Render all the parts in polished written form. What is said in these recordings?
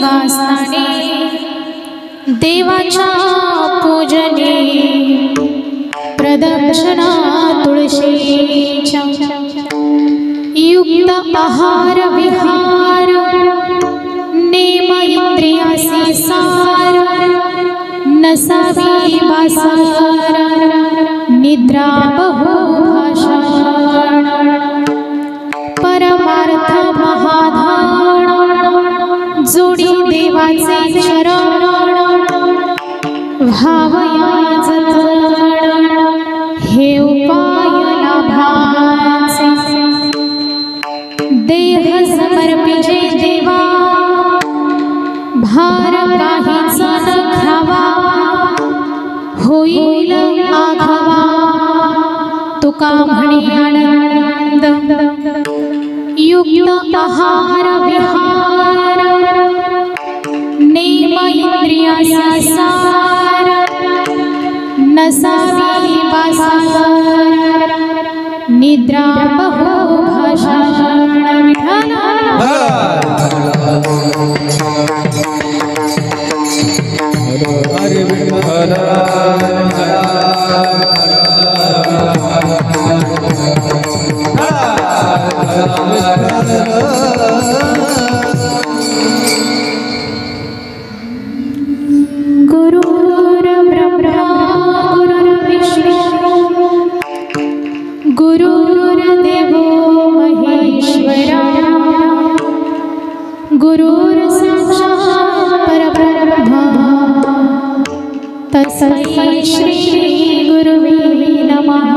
गंगास्नाने देवाच्या पूजने प्रदक्षिणा तुळशीच्या युक्त आहार विहार नेम इंद्रियासी सार नसावी बासार निद्रा बहुभाषण परमार्थ महाधान जोडी देवाचे चरण भावया जतन हे उपाय लाभाचे देह समर्पिजे देवा भार काहीच न घ्यावा होईल आघावा तुका म्हणे आनंद युक्त आहार विहार नेम इंद्रियासी सार नसावी बासार निद्रा बहुभाषण हरे विठ्ठल गुरुर्ब्रह्मा गुरुर्विष्णू गुरुर्देवो महेश्वरा गुरुर्साक्षात् परब्रह्मा तस्मै श्री गुरुवे नमः।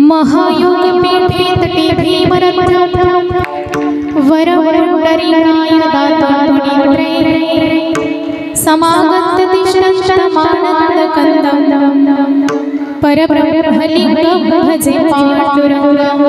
महायोगपीठे तटे भीमरथ वरवरपुण्डरीकाय दातुमुनित्रये समागत तिष्ठन्तमानन्दकन्दं परब्रह्मलिङ्गं भजे पाण्डुरङ्गं।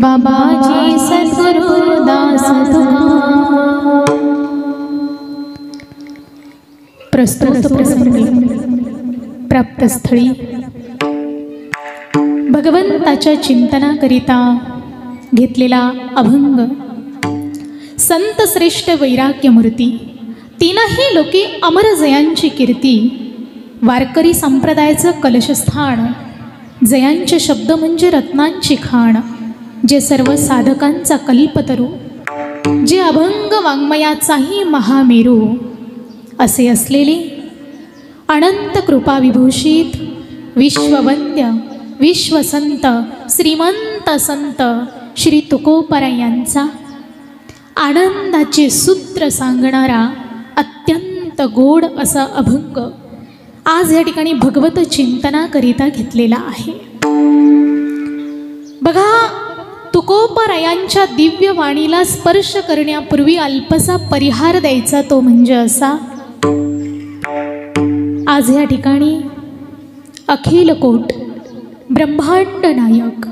बाबाजी सद्गुरु दास प्रस्तुत प्रसंगी प्राप्तस्थळी भगवंताच्या चिंतनाकरिता घेतलेला अभंग संत श्रेष्ठ वैराग्यमूर्ती तीनही लोके अमरजयांची कीर्ती वारकरी संप्रदायाचं कलशस्थान जयांचे शब्द म्हणजे रत्नांची खाण जे सर्व साधकांचा कल्पतरू जे अभंग वाङ्मयाचाही महामेरू असे असलेले अनंत कृपा विभूषित विश्ववंद्य विश्वसंत श्रीमंत संत श्री तुकोबराय यांचा आनंदाचे सूत्र सांगणारा अत्यंत गोड असा अभंग आज या ठिकाणी भगवत चिंतनाकरिता घेतलेला आहे. बघा, तुकोबरायांच्या दिव्य वाणीला स्पर्श करण्यापूर्वी अल्पसा परिहार द्यायचा, तो म्हणजे असा. आज या ठिकाणी अखिल कोट ब्रह्मांड नायक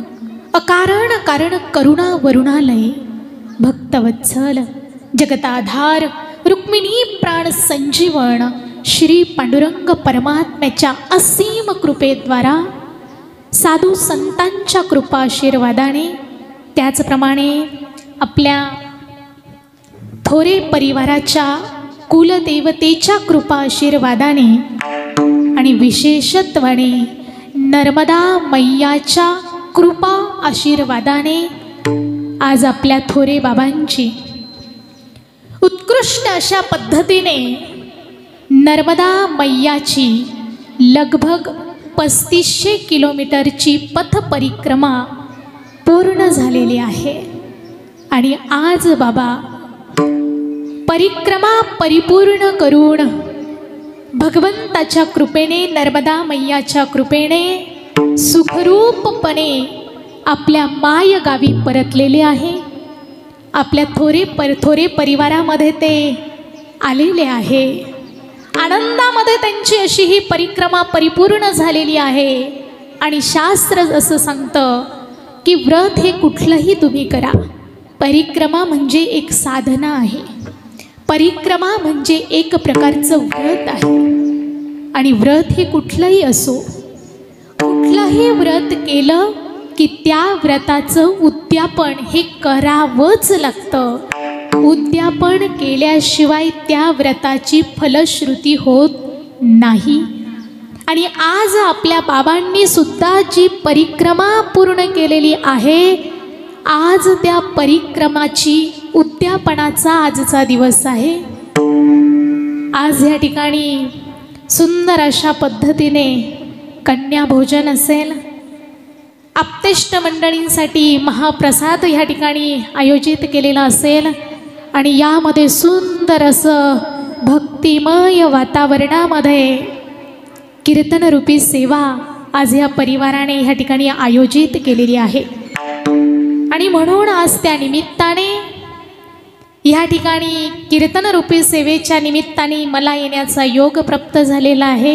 अकारण कारण करुणा वरुणालय भक्तवत्सल जगताधार रुक्मिणी प्राण संजीवन श्री पांडुरंग परमात्म्याच्या असीम कृपेद्वारा साधू संतांच्या कृपा आशीर्वादाने, त्याचप्रमाणे आपल्या थोरे परिवाराच्या कुलदेवतेच्या कृपा आशीर्वादाने आणि विशेषत्वाने नर्मदा मैयाच्या कृपा आशीर्वादाने आज आपल्या थोरे बाबांची उत्कृष्ट अशा पद्धतीने नर्मदा मैयाची लगभग 3500 किलोमीटरची पथपरिक्रमा पूर्ण झालेली आहे. आणि आज बाबा परिक्रमा परिपूर्ण करून भगवंताच्या कृपेने नर्मदा मैयाच्या कृपेने सुखरूपपणे आपल्या मायगावी परतलेले आहे. आपल्या थोरे परिवारामध्ये ते आलेले आहे. आनंदामध्ये त्यांची अशी ही परिक्रमा परिपूर्ण झालेली आहे. आणि शास्त्र असं सांगतं की व्रत हे कुठलंही तुम्ही करा, परिक्रमा म्हणजे एक साधना आहे, परिक्रमा म्हणजे एक प्रकारचं व्रत आहे. आणि व्रत हे कुठलंही असो, कुठलंही व्रत केलं की त्या व्रताचं उद्यापन हे करावंच लागतं. उद्यापन केल्याशिवाय त्या व्रताची फलश्रुती होत नाही. आणि आज आपल्या बाबांनी सुद्धा जी परिक्रमा पूर्ण केलेली आहे, आज त्या परिक्रमाची उद्यापनाचा आजचा दिवस आहे. आज या ठिकाणी सुंदर अशा पद्धतीने कन्या भोजन असेल, आप्तेष्ट मंडळींसाठी महाप्रसाद या ठिकाणी आयोजित केलेला असेल. आणि यामध्ये सुंदर असं भक्तिमय वातावरणामध्ये कीर्तनरूपी सेवा आज या परिवाराने ह्या ठिकाणी आयोजित केलेली आहे. आणि म्हणून आज त्या निमित्ताने ह्या ठिकाणी कीर्तनरूपी सेवेच्या निमित्ताने मला येण्याचा योग प्राप्त झालेला आहे.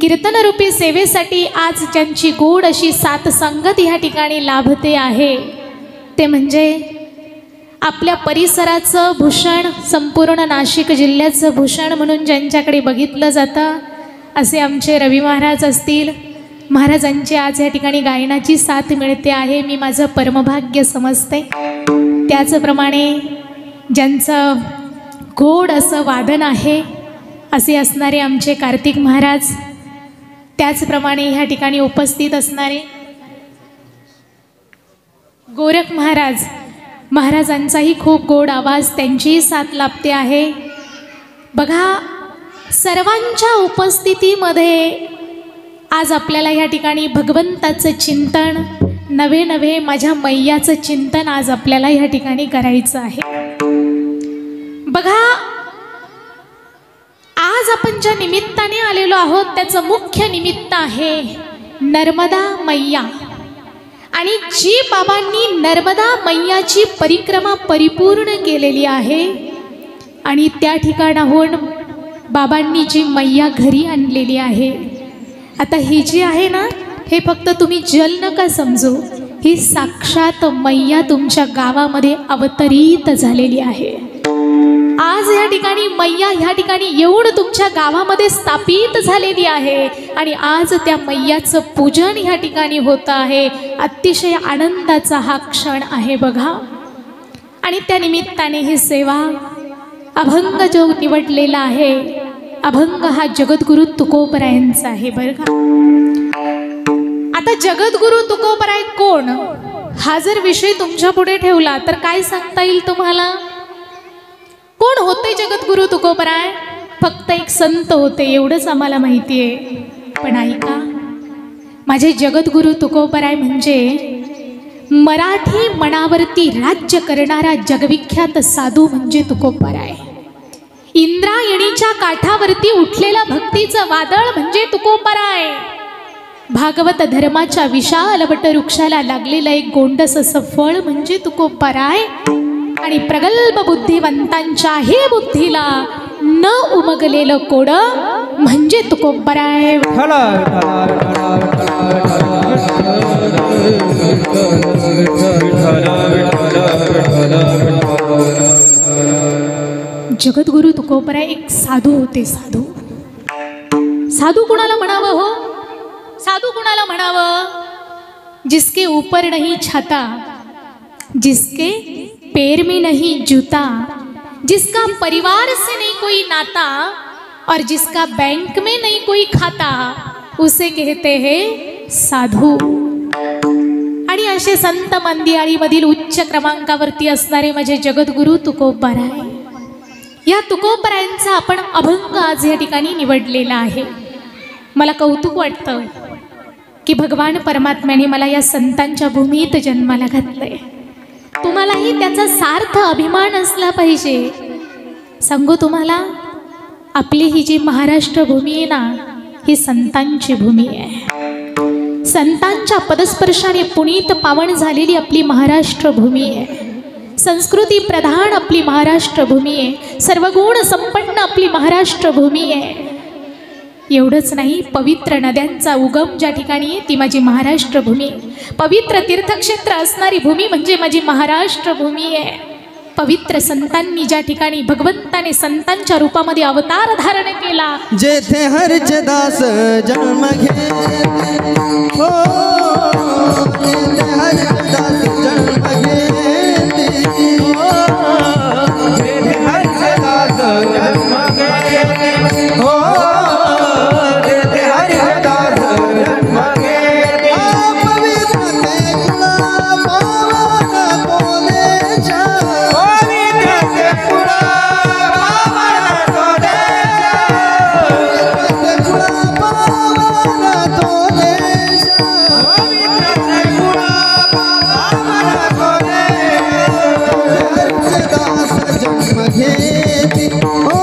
कीर्तनरूपी सेवेसाठी आज ज्यांची गोड अशी साथ संगत ह्या ठिकाणी लाभते आहे, ते म्हणजे आपल्या परिसराचं भूषण, संपूर्ण नाशिक जिल्ह्याचं भूषण म्हणून ज्यांच्याकडे बघितलं जातं असे आमचे रवी महाराज असतील. महाराजांची आज या ठिकाणी गायनाची साथ मिळते आहे, मी माझं परमभाग्य समजते. त्याचप्रमाणे ज्यांचं गोड असं वादन आहे असे असणारे आमचे कार्तिक महाराज, त्याचप्रमाणे ह्या ठिकाणी उपस्थित असणारे गोरख महाराज, महाराजांचाही खूप गोड आवाज, त्यांचीही साथ लाभते आहे. बघा, सर्वांच्या उपस्थितीमध्ये आज आपल्याला या ठिकाणी भगवंताचं चिंतन, नवे माझ्या मैयाचं चिंतन आज आपल्याला या ठिकाणी करायचं आहे. बघा, आज आपण ज्या निमित्ताने आलेलो आहोत त्याचं मुख्य निमित्त आहे नर्मदा मैया. आणि जी बाबांनी नर्मदा मैयाची परिक्रमा परिपूर्ण केलेली आहे आणि त्या ठिकाणाहून बाबांनी जी मैया घरी आणलेली आहे, आता ही जी आहे ना, हे फक्त तुम्ही जल नका समजू, ही साक्षात मैया तुमच्या गावामध्ये अवतरित झालेली आहे. आज या ठिकाणी मैया ह्या ठिकाणी येऊन तुमच्या गावामध्ये स्थापित झालेली आहे. आणि आज त्या मैयाचं पूजन ह्या ठिकाणी होतं आहे. अतिशय आनंदाचा हा क्षण आहे बघा. आणि त्या निमित्ताने ही सेवा, अभंग जो निवडलेला आहे, अभंग हा जगद्गुरु तुकोबरायांचा आहे बरं का. आता जगद्गुरु तुकोबराय कोण, हा जर विषय तुमच्या पुढे ठेवला तर काय सांगता येईल तुम्हाला? कोण होते जगद्गुरु तुकोबराय? फक्त एक संत होते एवढंच आम्हाला माहिती आहे. पण ऐका, माझे जगद्गुरु तुकोबराय म्हणजे मराठी मनावरती राज्य करणारा जगविख्यात साधू म्हणजे तुकोबराय. इंद्रायणीच्या काठावरती उठलेला भक्तीचं वादळ म्हणजे तुकोबराय. भागवत धर्माच्या विशाल वटवृक्षाला लागलेलं एक गोंडस असं फळ म्हणजे तुकोबराय. आणि प्रगल्भ बुद्धिवंतांच्याही बुद्धीला न उमगलेलं कोड म्हणजे तुकोबराय. जगद्गुरु तुकोबराय एक साधू होते. साधू साधू कुणाला म्हणावं हो? साधू कुणाला म्हणावं? जिसके ऊपर नहीं छाता, जिसके पैर में नहीं जूता, जिसका परिवार से नहीं कोई नाता और जिसका बैंक में नहीं कोई खाता, उसे कहते हैं साधू. आणि असे संत मंदिराळीमधील उच्च क्रमांकावरती असणारे माझे जगद्गुरु तुकोबराय. या तुकोबरायांचा आपण अभंग आज या ठिकाणी निवडलेला आहे. मला कौतुक वाटतं की भगवान परमात्म्याने मला या संतांच्या भूमीत जन्माला घातलंय. तुम्हालाही त्याचा सार्थ अभिमान असला पाहिजे. सांगू तुम्हाला, आपली ही जी महाराष्ट्र भूमी आहे ना, ही संतांची भूमी आहे. संतांच्या पदस्पर्शाने पुनीत पावन झालेली आपली महाराष्ट्र भूमी आहे. संस्कृती प्रधान आपली महाराष्ट्र भूमी आहे. सर्वगुण संपन्न आपली महाराष्ट्र भूमी आहे. एवढंच नाही, पवित्र नद्यांचा उगम ज्या ठिकाणी आहे ती माझी महाराष्ट्र भूमी. पवित्र तीर्थक्षेत्र असणारी भूमी म्हणजे माझी महाराष्ट्र भूमी आहे. पवित्र संतांनी ज्या ठिकाणी भगवंताने संतांच्या रूपामध्ये अवतार धारण केला, जेथे हरचदास जन्म घे हो, जेथे हरचदास जन्म घेते हो, जेथे हरचदास जन्म घेते हो, जेथे हरचदास जन्म घेते. पवित्र ते कुळा पावन कोलेच्या, पवित्र ते कुळा पावन कोलेच्या, पवित्र ते कुळा पावन कोलेच्या, पवित्र ते कुळा पावन कोलेच्या. हरचदास जन्म घेते हो,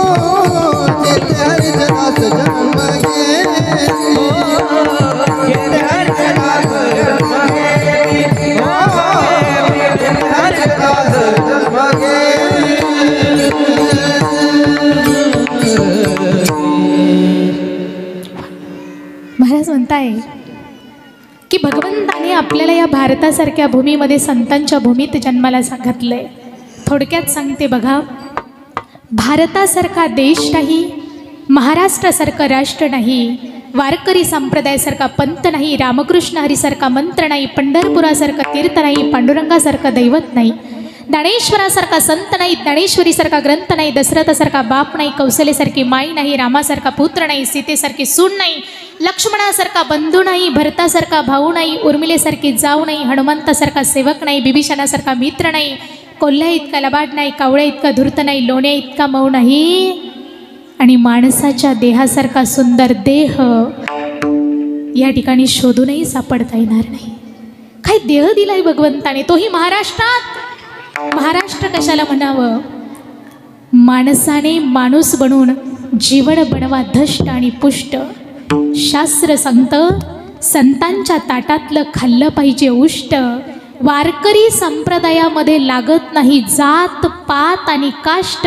जेथे हरचदास जन्म घेते हो, जेथे हरचदास जन्म घेते हो, जेथे हरचदास जन्म घेते. महाराज म्हणताय की भगवंताने आपल्याला या भारतासारख्या भूमीमध्ये संतांच्या भूमीत जन्माला घातलंय. थोडक्यात सांगते बघा, भारतासारखा देश नाही, महाराष्ट्रासारखं राष्ट्र नाही, वारकरी संप्रदायासारखा पंथ नाही, रामकृष्ण हरीसारखा मंत्र नाही, पंढरपुरासारखं तीर्थ नाही, पांडुरंगासारखं दैवत नाही, ज्ञानेश्वरासारखा संत नाही, ज्ञानेश्वरीसारखा ग्रंथ नाही, दशरथासारखा बाप नाही, कौशल्यासारखी माई नाही, रामासारखा पुत्र नाही, सीतेसारखी सून नाही, लक्ष्मणासारखा बंधू नाही, भरतासारखा भाऊ नाही, उर्मिलेसारखी जाऊ नाही, हनुमंतासारखा सेवक नाही, बिभीषणासारखा मित्र नाही, कोल्ह्या इतका लबाड नाही, कावळ्या इतका धूर्त नाही, लोण्या इतका मऊ नाही, आणि माणसाच्या देहासारखा सुंदर देह या ठिकाणी शोधूनही सापडता येणार नाही. काय देह दिलाय भगवंताने, तोही महाराष्ट्रात. महाराष्ट्र कशाला म्हणावं? माणसाने माणूस बनून जीवन बनवा धष्ट आणि पुष्ट. शास्त्र सांगतं, संतांच्या ताटातलं खाल्लं पाहिजे उष्ट. वारकरी संप्रदायामध्ये लागत नाही जात पात आणि काष्ट,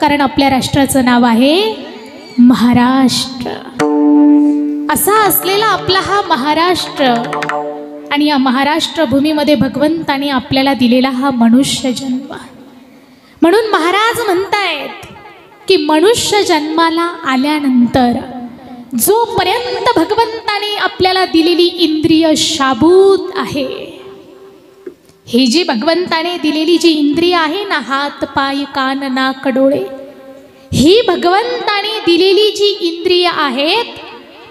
कारण आपल्या राष्ट्राचं नाव आहे महाराष्ट्र. असा असलेला आपला हा महाराष्ट्र, आणि या महाराष्ट्र भूमीमध्ये भगवंताने आपल्याला दिलेला हा मनुष्य जन्म. म्हणून महाराज म्हणतायत की मनुष्य जन्माला आल्यानंतर जोपर्यंत भगवंताने आपल्याला दिलेली इंद्रिय शाबूत आहे, ही जी भगवंताने दिलेली जी इंद्रिय आहे ना, हात पाय कान नाक डोळे, ही भगवंताने दिलेली जी इंद्रिय आहेत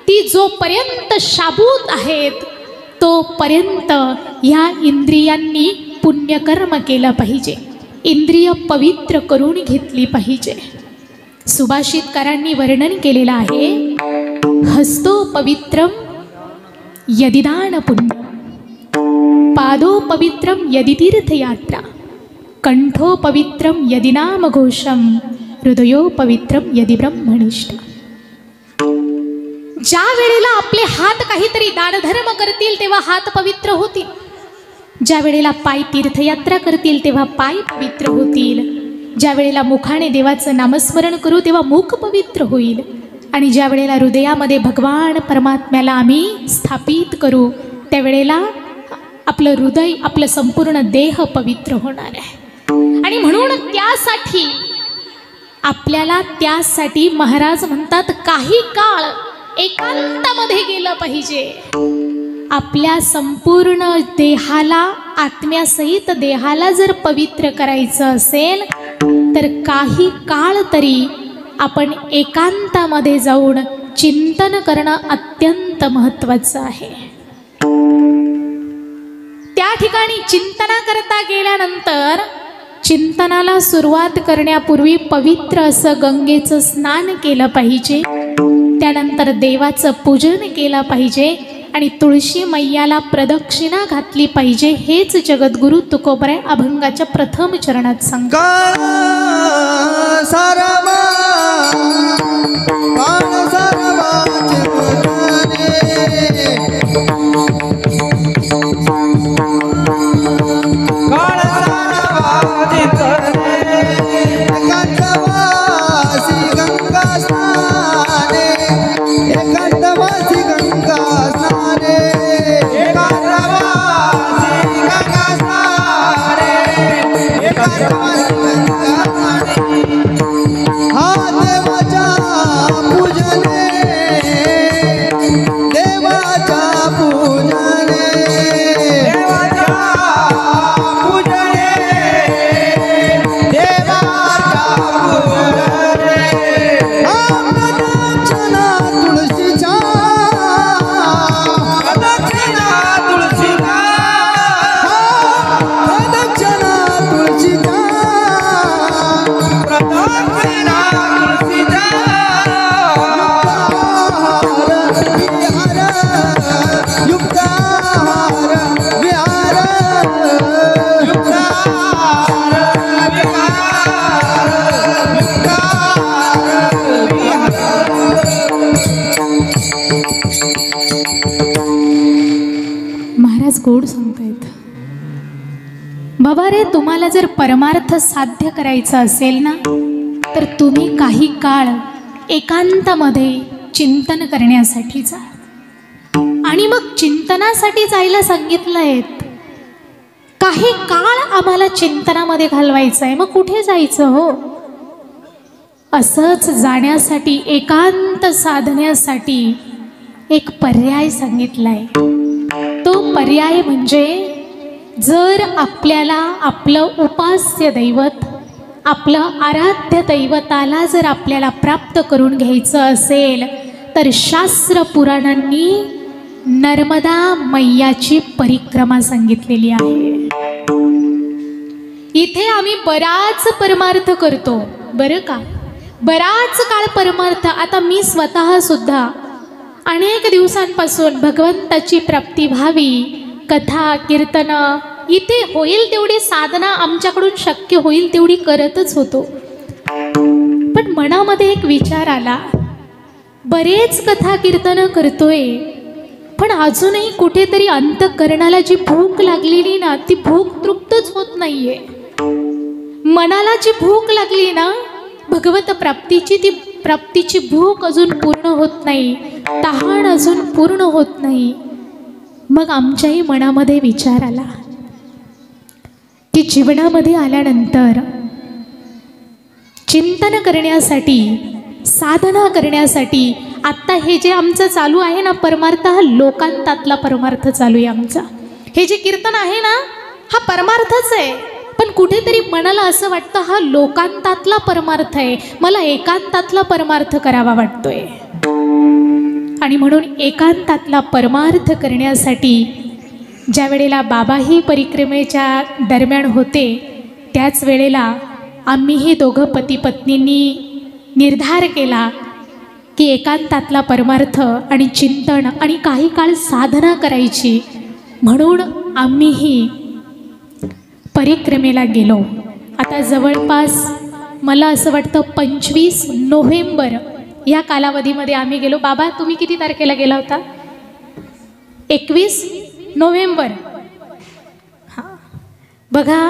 ती जोपर्यंत शाबूत आहेत तोपर्यंत ह्या इंद्रियांनी पुण्यकर्म केलं पाहिजे, इंद्रिय पवित्र करून घेतली पाहिजे. सुभाषितकारांनी वर्णन केलेलं आहे, हस्तो पवित्रम यदिदान पुण्य, पादो पवित्रम यदि तीर्थयात्रा, कंठो पवित्रम यदि नाम घोषम, हृदयो पवित्रम यदि ब्रह्मनिष्ठ. ज्या वेळेला आपले हात काहीतरी दानधर्म करतील तेव्हा हात पवित्र होतील, ज्या वेळेला पाय तीर्थयात्रा करतील तेव्हा पाय पवित्र होतील, ज्या वेळेला मुखाने देवाचं नामस्मरण करू तेव्हा मुख पवित्र होईल, आणि ज्या वेळेला हृदयामध्ये भगवान परमात्म्याला आम्ही स्थापित करू त्यावेळेला आपलं हृदय, आपलं संपूर्ण देह पवित्र होणार आहे. आणि म्हणून त्यासाठी महाराज म्हणतात, काही काळ एकांतामध्ये गेलं पाहिजे. आपल्या संपूर्ण देहाला, आत्म्यासहित देहाला जर पवित्र करायचं असेल तर काही काळ तरी आपण एकांतामध्ये जाऊन चिंतन करणं अत्यंत महत्त्वाचं आहे. त्या ठिकाणी चिंतना करता गेल्यानंतर चिंतनाला सुरुवात करण्यापूर्वी पवित्र असं गंगेचं स्नान केलं पाहिजे, त्यानंतर देवाचं पूजन केलं पाहिजे आणि तुळशी मैयाला प्रदक्षिणा घातली पाहिजे. हेच जगद्गुरु तुकोबराय अभंगाच्या प्रथम चरणात सांगतात. गोड सांगतायत, बाबा रे, तुम्हाला जर परमार्थ साध्य करायचा असेल ना तर तुम्ही काही काळ एकांतामध्ये चिंतन करण्यासाठी जा. आणि मग चिंतनासाठी जायला सांगितलंय, काही काळ आम्हाला चिंतनामध्ये घालवायचं आहे, मग कुठे जायचं हो? असंच जाण्यासाठी, एकांत साधण्यासाठी एक पर्याय सांगितलाय. तो पर्याय म्हणजे, जर आपल्याला आपलं उपास्य दैवत, आपलं आराध्य दैवताला जर आपल्याला प्राप्त करून घ्यायचं असेल तर शास्त्र पुराणांनी नर्मदा मैयाची परिक्रमा सांगितलेली आहे. इथे आम्ही बराच परमार्थ करतो बरं का, बराच काळ परमार्थ. आता मी स्वतः सुद्धा अनेक दिवसांपासून भगवंताची प्राप्ती व्हावी, कथा कीर्तन, इथे होईल तेवढी साधना आमच्याकडून शक्य होईल तेवढी करतच होतो. पण मनामध्ये एक विचार आला, बरेच कथा कीर्तन करतोय पण अजूनही कुठेतरी अंतःकरणाला जी भूक लागलेली ना, ती भूक तृप्तच होत नाहीये. मनाला जी भूक लागली ना भगवत प्राप्तीची, ती प्राप्तीची भूक अजून पूर्ण होत नाही, तहान अजून पूर्ण होत नाही. मग आमच्याही मनामध्ये विचार आला की जीवनामध्ये आल्यानंतर चिंतन करण्यासाठी, साधना करण्यासाठी, आत्ता हे जे आमचं चालू आहे ना परमार्थ, हा लोकांतातला परमार्थ चालू आहे आमचा. हे जे कीर्तन आहे ना हा परमार्थच आहे, पण कुठेतरी मनाला असं वाटतं हा लोकांतातला परमार्थ आहे, मला एकांतातला परमार्थ करावा वाटतोय. आणि म्हणून एकांतातला परमार्थ करण्यासाठी ज्या वेळेला बाबाही परिक्रमेच्या दरम्यान होते त्याच वेळेला आम्हीही दोघं पती पत्नींनी निर्धार केला की एकांतातला परमार्थ आणि चिंतन आणि काही काळ साधना करायची, म्हणून आम्हीही परिक्रमेला गेलो. आता जवळपास मला असं वाटतं 25 नोव्हेंबर या कालावधीमध्ये आम्ही गेलो. बाबा तुम्ही किती तारखेला गेला होता? 21 नोव्हेंबर. हां बघा,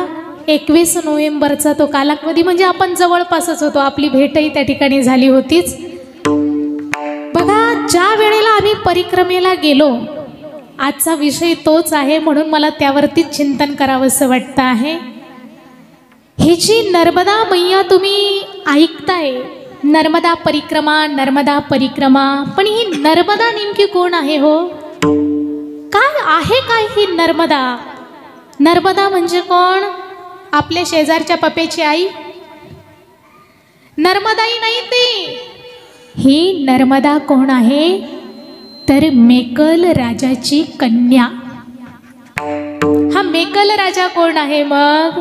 21 नोव्हेंबरचा तो कालावधी म्हणजे आपण जवळपासच होतो, आपली भेटही त्या ठिकाणी झाली होतीच. बघा, ज्या वेळेला आम्ही परिक्रमेला गेलो, आजचा विषय तोच आहे म्हणून मला त्यावरतीच चिंतन करावंसं वाटतं आहे. ही जी नर्मदा मैया तुम्ही ऐकताय, नर्मदा परिक्रमा, नर्मदा परिक्रमा, पण ही नर्मदा नेमकी कोण आहे हो? काय आहे काय ही नर्मदा? नर्मदा म्हणजे कोण? आपल्या शेजारच्या पप्याची आई? नर्मदाई नाही ती. ही नर्मदा कोण आहे तर मेकल राजाची कन्या. हा मेकल राजा कोण आहे मग?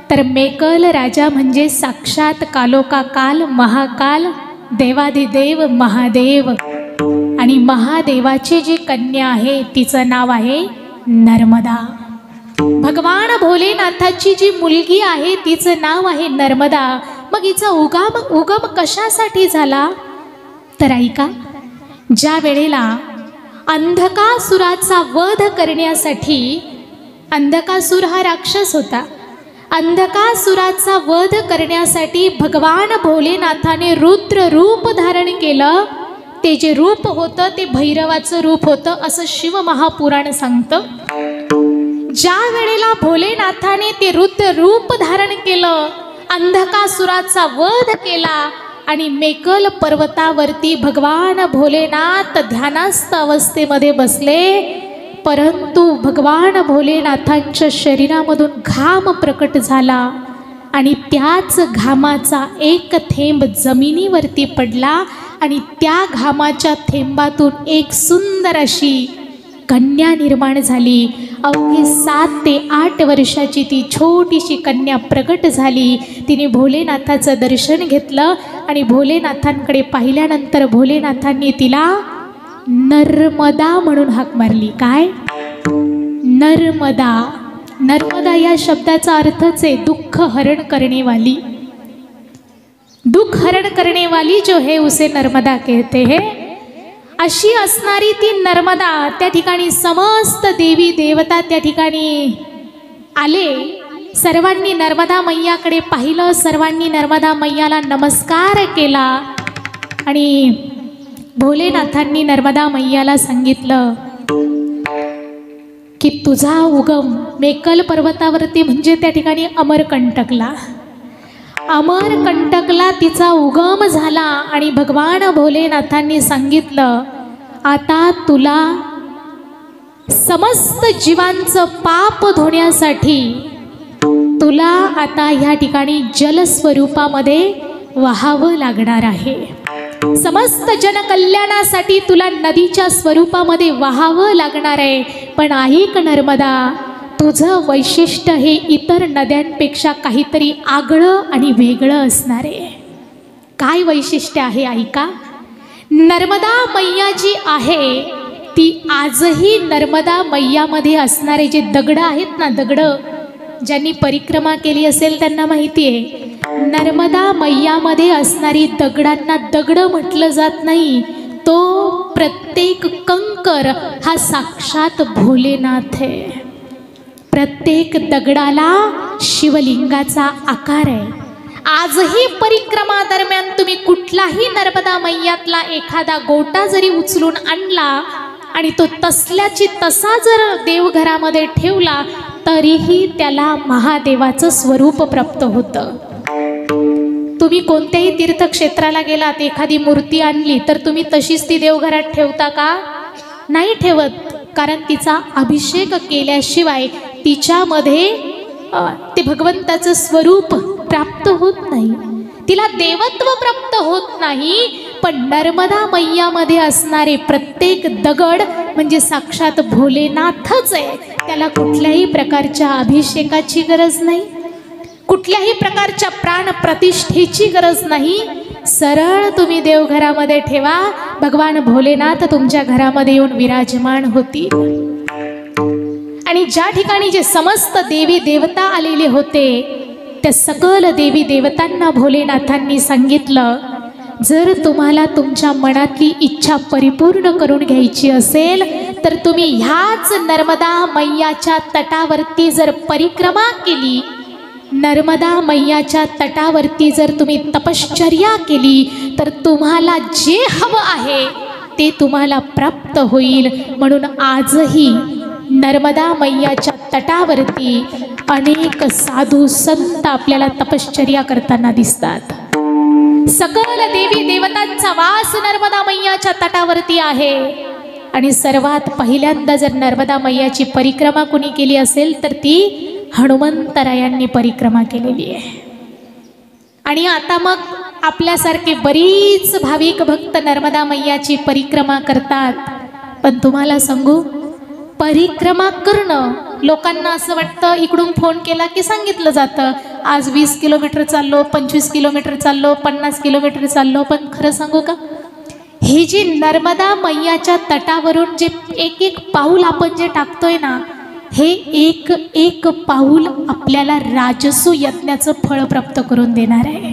तर मेकल राजा म्हणजे साक्षात कालोका काल, महाकाल, देवाधिदेव महादेव. आणि महादेवाची जी कन्या आहे तिचं नाव आहे नर्मदा. भगवान भोलेनाथाची जी मुलगी आहे तिचं नाव आहे नर्मदा. मग हिचा उगम कशासाठी झाला तर ऐका, ज्या वेळेला अंधकासुराचा वध करण्यासाठी, अंधकासुर हा राक्षस होता, अंधकासुराचा वध करण्यासाठी भगवान भोलेनाथाने रुद्र रूप धारण केलं. ते जे रूप होतं ते भैरवाचं रूप होतं असं शिव महापुराण सांगतं. ज्या वेळेला भोलेनाथाने ते रुद्र रूप धारण केलं, अंधकासुराचा वध केला आणि मेकल पर्वतावरती भगवान भोलेनाथ ध्यानस्थ अवस्थेमध्ये बसले. परंतु भगवान भोलेनाथांच्या शरीरामधून घाम प्रकट झाला आणि त्याच घामाचा एक थेंब जमिनीवरती पडला आणि त्या घामाच्या थेंबातून एक सुंदर अशी कन्या निर्माण झाली. अवघी 7 ते 8 वर्षाची ती छोटीशी कन्या प्रकट झाली. तिने भोलेनाथाचं दर्शन घेतलं आणि भोलेनाथांकडे पाहिल्यानंतर भोलेनाथांनी तिला नर्मदा म्हणून हाक मारली. काय? नर्मदा. नर्मदा या शब्दाचा अर्थच आहे दुःख हरण करनेवाली. दुःख हरण करनेवाली जो है उसे नर्मदा कहते हैं. अशी असणारी ती नर्मदा, त्या ठिकाणी समस्त देवी देवता त्या ठिकाणी आले. सर्वांनी नर्मदा मैयाकडे पाहिलं, सर्वांनी नर्मदा मैयाला नमस्कार केला आणि भोलेनाथांनी नर्मदा मैयाला सांगितलं की तुझा उगम मेकल पर्वतावरती म्हणजे त्या ठिकाणी अमरकंटकला, अमरकंटकला तिचा उगम झाला. आणि भगवान भोलेनाथांनी सांगितलं आता तुला समस्त जीवांचं पाप धुण्यासाठी तुला आता ह्या ठिकाणी जलस्वरूपामध्ये वाहावं लागणार आहे. समस्त जनकल्याणासाठी तुला नदीच्या स्वरूपामध्ये वाहावं लागणार आहे. पण ऐक नर्मदा, तुझं वैशिष्ट्य हे इतर नद्यांपेक्षा काहीतरी आगळं आणि वेगळं असणार आहे. काय वैशिष्ट्य आहे ऐका. नर्मदा मैया जी आहे ती आजही नर्मदा मैयामध्ये असणारे जे दगड आहेत ना, दगड ज्यांनी परिक्रमा केली असेल त्यांना माहिती आहे, नर्मदा मैयामध्ये असणारी दगडांना दगड म्हटलं जात नाही. तो प्रत्येक कंकर हा साक्षात भोलेनाथ आहे. प्रत्येक दगडाला शिवलिंगाचा आकार आहे. आजही परिक्रमा दरम्यान तुम्ही कुठलाही नर्मदा मैयातला एखादा गोटा जरी उचलून आणला आणि तो तसल्याची तसा जर देवघरामध्ये ठेवला तरीही त्याला महादेवाचं स्वरूप प्राप्त होतं. तुम्ही कोणत्याही तीर्थक्षेत्राला गेलात, एखादी मूर्ती आणली तर तुम्ही तशीच ती देवघरात ठेवता का? नाही ठेवत. कारण तिचा अभिषेक केल्याशिवाय तिच्यामध्ये ते भगवंताचं स्वरूप प्राप्त होत नाही, तिला देवत्व प्राप्त होत नाही. पण नर्मदा मैयामध्ये असणारे प्रत्येक दगड म्हणजे साक्षात भोलेनाथच आहे. त्याला कुठल्याही प्रकारच्या अभिषेकाची गरज नाही, कुठल्याही प्रकारच्या प्राण प्रतिष्ठेची गरज नाही. सरळ तुम्ही देवघरामध्ये ठेवा, भगवान भोलेनाथ तुमच्या घरामध्ये येऊन विराजमान होतील। आणि ज्या ठिकाणी जे समस्त देवी देवता आलेले होते त्या सकल देवी देवतांना भोलेनाथांनी सांगितलं, जर तुम्हाला तुमच्या मनातली इच्छा परिपूर्ण करून घ्यायची असेल तर तुम्ही ह्याच नर्मदा मैयाच्या तटावरती जर परिक्रमा केली, नर्मदा मैयाच्या तटावरती जर तुम्ही तपश्चर्या केली तर तुम्हाला जे हवं आहे ते तुम्हाला प्राप्त होईल। म्हणून आजही नर्मदा मैयाच्या तटावरती अनेक साधू संत आपल्याला तपश्चर्या करताना दिसतात। सकल देवी देवतांचा वास नर्मदा मैयाच्या तटावरती आहे। आणि सर्वात पहिल्यांदा जर नर्मदा मैयाची परिक्रमा कुणी केली असेल तर ती हनुमंतरायांनी परिक्रमा केलेली आहे। आणि आता मग आपल्यासारखे बरीच भाविक भक्त नर्मदा मैयाची परिक्रमा करतात। पण तुम्हाला सांगू, परिक्रमा करणं लोकांना असं वाटतं, इकडून फोन केला की सांगितलं जातं आज 20 किलोमीटर चाललो, 25 किलोमीटर चाललो, 50 किलोमीटर चाललो। पण खरं सांगू का, ही जी नर्मदा मैयाच्या तटावरून जे एक एक पाऊल आपण जे टाकतोय ना, हे एक एक पाऊल आपल्याला राजसू यज्ञाचं फळ प्राप्त करून देणार आहे।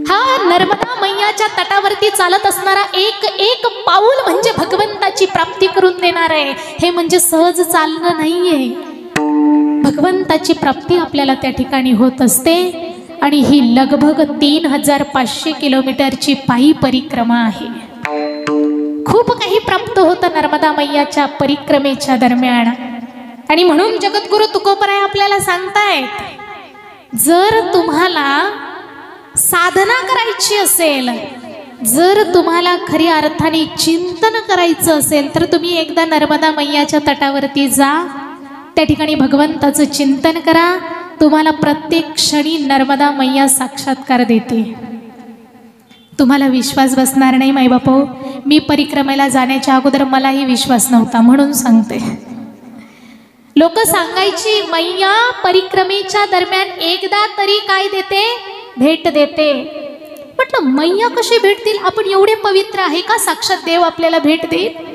हा नर्मदा मैयाच्या तटावरती चालत असणारा एक एक पाऊल म्हणजे भगवंताची प्राप्ती करून देणार आहे। हे म्हणजे सहज चालणं नाहीये, भगवंताची प्राप्ती आपल्याला त्या ठिकाणी होत असते। आणि ही लगभग 3500 किलोमीटरची पायी परिक्रमा आहे। खूप काही प्राप्त होतं नर्मदा मैयाच्या परिक्रमेच्या दरम्यान। आणि म्हणून जगद्गुरु तुकोबराय आपल्याला सांगतायत, जर तुम्हाला साधना करायची असेल, जर तुम्हाला खऱ्या अर्थाने चिंतन करायचं असेल तर तुम्ही एकदा नर्मदा मैयाच्या तटावरती जा, त्या ठिकाणी भगवंताचं चिंतन करा। तुम्हाला प्रत्येक क्षणी नर्मदा मैया साक्षात्कार देते। तुम्हाला विश्वास बसणार नाही माईबापो, मी परिक्रमेला जाण्याच्या अगोदर मलाही विश्वास नव्हता, म्हणून सांगते। लोक सांगायची मैया परिक्रमेच्या दरम्यान एकदा तरी काय देते, भेट देते। म्हटलं मैया कशी भेटतील, आपण एवढे पवित्र आहे का साक्षात देव आपल्याला भेट देईल?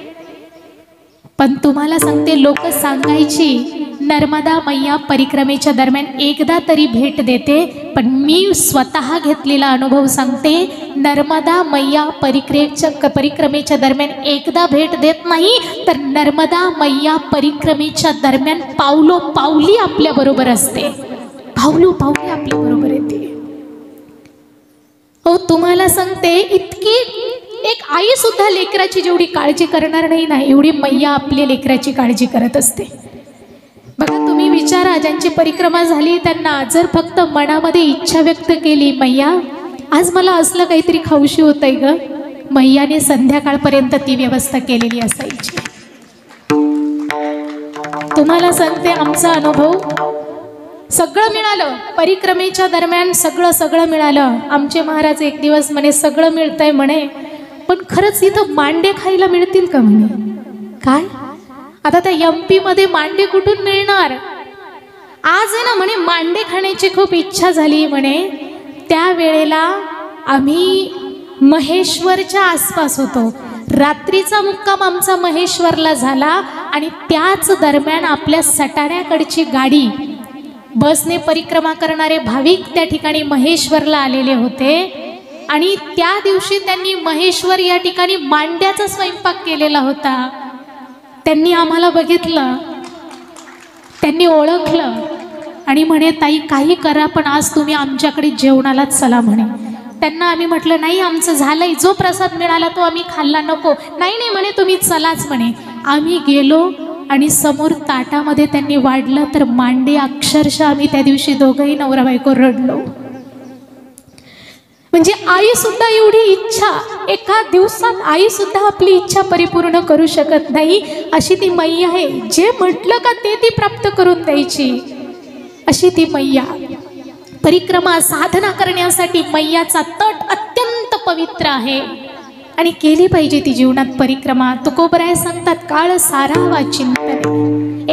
पण तुम्हाला सांगते, लोक सांगायची नर्मदा मैया परिक्रमेच्या दरम्यान एकदा तरी भेट देते, पण मी स्वतः घेतलेला अनुभव सांगते, नर्मदा मैया परिक्रमेच्या दरम्यान एकदा भेट देत नाही तर नर्मदा मैया परिक्रमेच्या दरम्यान पावलो पावली आपल्या बरोबर असते, पावलो पावली आपल्या बरोबर येते। हो, तुम्हाला सांगते, इतकी एक आई सुद्धा लेकराची जेवढी काळजी करणार नाही ना, एवढी मैया आपल्या लेकराची काळजी करत असते। बघा, तुम्ही विचारा, ज्यांची परिक्रमा झाली त्यांना जर फक्त मनामध्ये इच्छा व्यक्त केली, मैया आज मला असलं काहीतरी खाऊशी होतंय ग, मैयाने संध्याकाळपर्यंत ती व्यवस्था केलेली असायची। तुम्हाला सांगते, आमचा अनुभव सगळं मिळालं परिक्रमेच्या दरम्यान, सगळं मिळालं। आमचे महाराज एक दिवस म्हणे सगळं मिळतंय म्हणे, पण खरंच इथं मांडे खायला मिळतील का म्हणे। काय आता त्या MP मध्ये मांडे कुठून मिळणार? आज आहे ना म्हणे मांडे खाण्याची खूप इच्छा झाली म्हणे। त्यावेळेला आम्ही महेश्वरच्या आसपास होतो, रात्रीचा मुक्काम आमचा महेश्वरला झाला। आणि त्याच दरम्यान आपल्या सटाण्याकडची गाडी, बसने परिक्रमा करणारे भाविक त्या ठिकाणी महेश्वरला आलेले होते। आणि त्या दिवशी त्यांनी महेश्वर या ठिकाणी मांड्याचा स्वयंपाक केलेला होता। त्यांनी आम्हाला बघितलं, त्यांनी ओळखलं आणि म्हणे ताई काही करा पण आज तुम्ही आमच्याकडे जेवणालाच चला म्हणे। त्यांना आम्ही म्हटलं नाही आमचं झालंय, जो प्रसाद मिळाला तो आम्ही खाल्ला, नको। नाही म्हणे तुम्ही चलाच म्हणे। आम्ही गेलो आणि समोर ताटामध्ये त्यांनी वाढलं तर मांडे अक्षरशः आम्ही त्या दिवशी दोघंही नवरा बायको रडलो। म्हणजे आई सुद्धा एवढी इच्छा, एका दिवसात आई सुद्धा आपली इच्छा परिपूर्ण करू शकत नाही, अशी ती मैया आहे। जे म्हटलं का ते ती प्राप्त करून द्यायची, अशी ती मैया। परिक्रमा साधना करण्यासाठी मैयाचा तट अत्यंत पवित्र आहे आणि केली पाहिजे ती जीवनात परिक्रमा। तुकोबराय सांगतात, काळ सारावा चिंतन,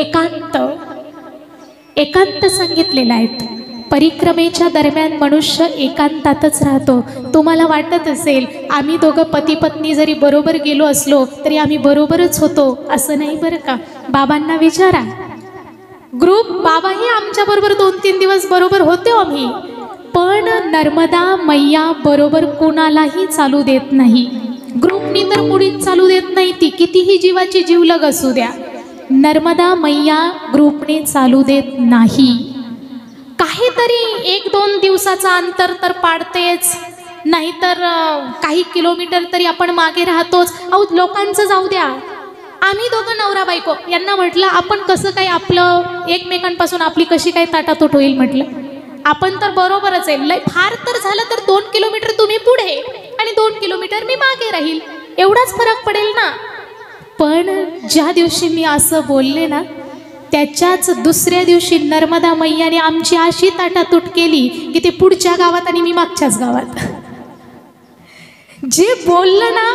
एकांत सांगितलेला आहे। परिक्रमेच्या दरम्यान मनुष्य एकांतातच राहतो. तुम्हाला वाटत असेल आम्ही दोघं पती पत्नी जरी बरोबर गेलो असलो तरी आम्ही बरोबरच होतो, असं नाही बरं का. बाबांना विचारा, ग्रुप बाबाही आमच्याबरोबर 2-3 दिवस बरोबर होते आम्ही, पण नर्मदा मैया बरोबर कोणालाही चालू देत नाही. ग्रुपनी तर मुळीच चालू देत नाही, ती कितीही जीवाची जीवलग असू द्या. नर्मदा मैया ग्रुपने चालू देत नाही. काहीतरी 1-2 दिवसाचा अंतर तर पाडतेच, नाहीतर काही किलोमीटर तरी आपण मागे राहतोच. अहो लोकांचं जाऊ द्या, आम्ही दोघं नवरा बायको यांना म्हटलं आपण कसं काय आपलं एकमेकांपासून आपली कशी काय ताटातूट होईल. म्हटलं आपण तर बरोबरच आहे, लय फार तर झालं तर 2 किलोमीटर तुम्ही पुढे आणि 2 किलोमीटर मी मागे राहील, एवढाच फरक पडेल ना. पण ज्या दिवशी मी असं बोलले ना, त्याच्याच दुसऱ्या दिवशी नर्मदा मैयाने आमची अशी ताटातूट केली की ते पुढच्या गावात आणि मी मागच्याच गावात. जे बोललं ना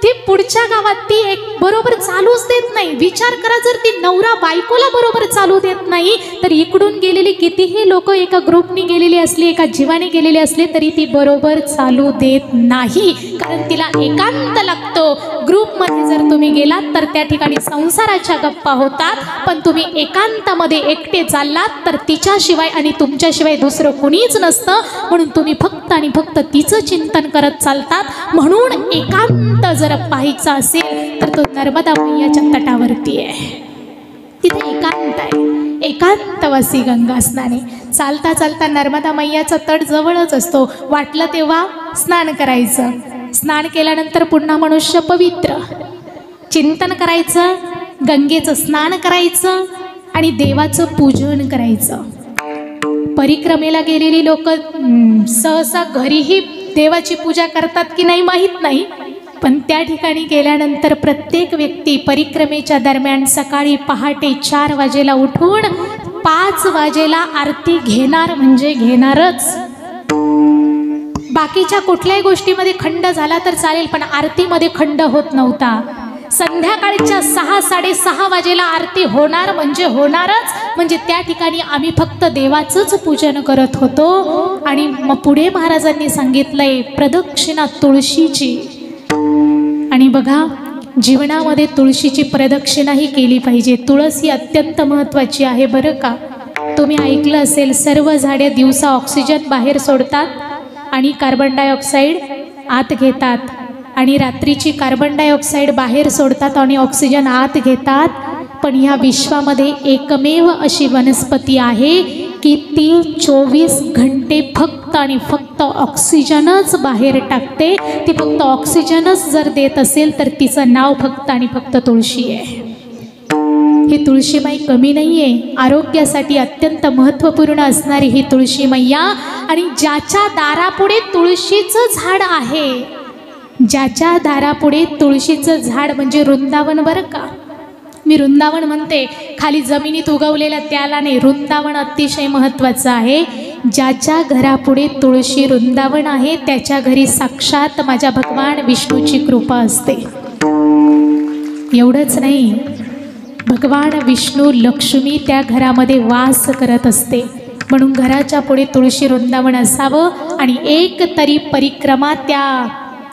ती पुढच्या गावात ती एक बरोबर चालूच देत नाही. विचार करा, जर ती नवरा बायकोला बरोबर चालू देत नाही तर इकडून गेलेली कितीही लोक एका ग्रुपनी गेलेली असली, एका जीवाने गेलेले असले तरी ती बरोबर चालू देत नाही, कारण तिला एकांत लागतो. ग्रुपमध्ये जर तुम्ही गेलात तर त्या ठिकाणी संसाराच्या गप्पा होतात, पण तुम्ही एकांतामध्ये एकटे चाललात तर तिच्याशिवाय आणि तुमच्याशिवाय दुसरं कुणीच नसतं, म्हणून तुम्ही फक्त आणि फक्त तिचं चिंतन करत चालतात. म्हणून एकांत जर पाहायचा असेल तर तो नर्मदा मैयाच्या तटावरती आहे, तिथे एकांत आहे. एकांतवासी गंगा स्नाने. चालता चालता नर्मदा मैयाचा तट जवळच असतो, वाटलं तेव्हा स्नान करायचं. स्नान केल्यानंतर पुन्हा मनुष्य पवित्र, चिंतन करायचं, गंगेचं स्नान करायचं आणि देवाचं पूजन करायचं. परिक्रमेला गेलेली लोक सहसा घरीही देवाची पूजा करतात की नाही माहीत नाही, पण त्या ठिकाणी गेल्यानंतर प्रत्येक व्यक्ती परिक्रमेच्या दरम्यान सकाळी पहाटे 4 वाजेला उठून 5 वाजेला आरती घेणार म्हणजे घेणारच. बाकीच्या कुठल्याही गोष्टीमध्ये खंड झाला तर चालेल, पण आरतीमध्ये खंड होत नव्हता. संध्याकाळच्या 6-6:30 वाजेला आरती होणार म्हणजे होणारच. म्हणजे त्या ठिकाणी आम्ही फक्त देवाचंच पूजन करत होतो. आणि मग पुढे महाराजांनी सांगितलंय प्रदक्षिणा तुळशीची. आणि बघा, जीवनामध्ये तुळशीची प्रदक्षिणाही केली पाहिजे. तुळस ही अत्यंत महत्त्वाची आहे बरं का. तुम्ही ऐकलं असेल, सर्व झाडे दिवसा ऑक्सिजन बाहेर सोडतात आणि कार्बन डायऑक्साईड आत घेतात, आणि रात्रीची कार्बन डायऑक्साईड बाहेर सोडतात आणि ऑक्सिजन आत घेतात. पण ह्या विश्वामध्ये एकमेव अशी वनस्पती आहे की ती 24 घंटे फक्त आणि फक्त ऑक्सिजनच बाहेर टाकते. ती फक्त ऑक्सिजनच जर देत असेल तर तिचं नाव फक्त आणि फक्त तुळशी आहे. ही तुळशीमाई कमी नाही आहे, आरोग्यासाठी अत्यंत महत्त्वपूर्ण असणारी ही तुळशी मैया. आणि ज्याच्या दारापुढे तुळशीचं झाड आहे, ज्याच्या दारापुढे तुळशीचं झाड म्हणजे वृंदावन बरं का. मी वृंदावन म्हणते, खाली जमिनीत उगवलेल्या त्याला नाही, वृंदावन अतिशय महत्त्वाचं आहे. ज्याच्या घरापुढे तुळशी वृंदावन आहे त्याच्या घरी साक्षात माझ्या भगवान विष्णूची कृपा असते. एवढंच नाही, भगवान विष्णू लक्ष्मी त्या घरामध्ये वास करत असते. म्हणून घराच्या पुढे तुळशी वृंदावन असावं आणि एक तरी परिक्रमा त्या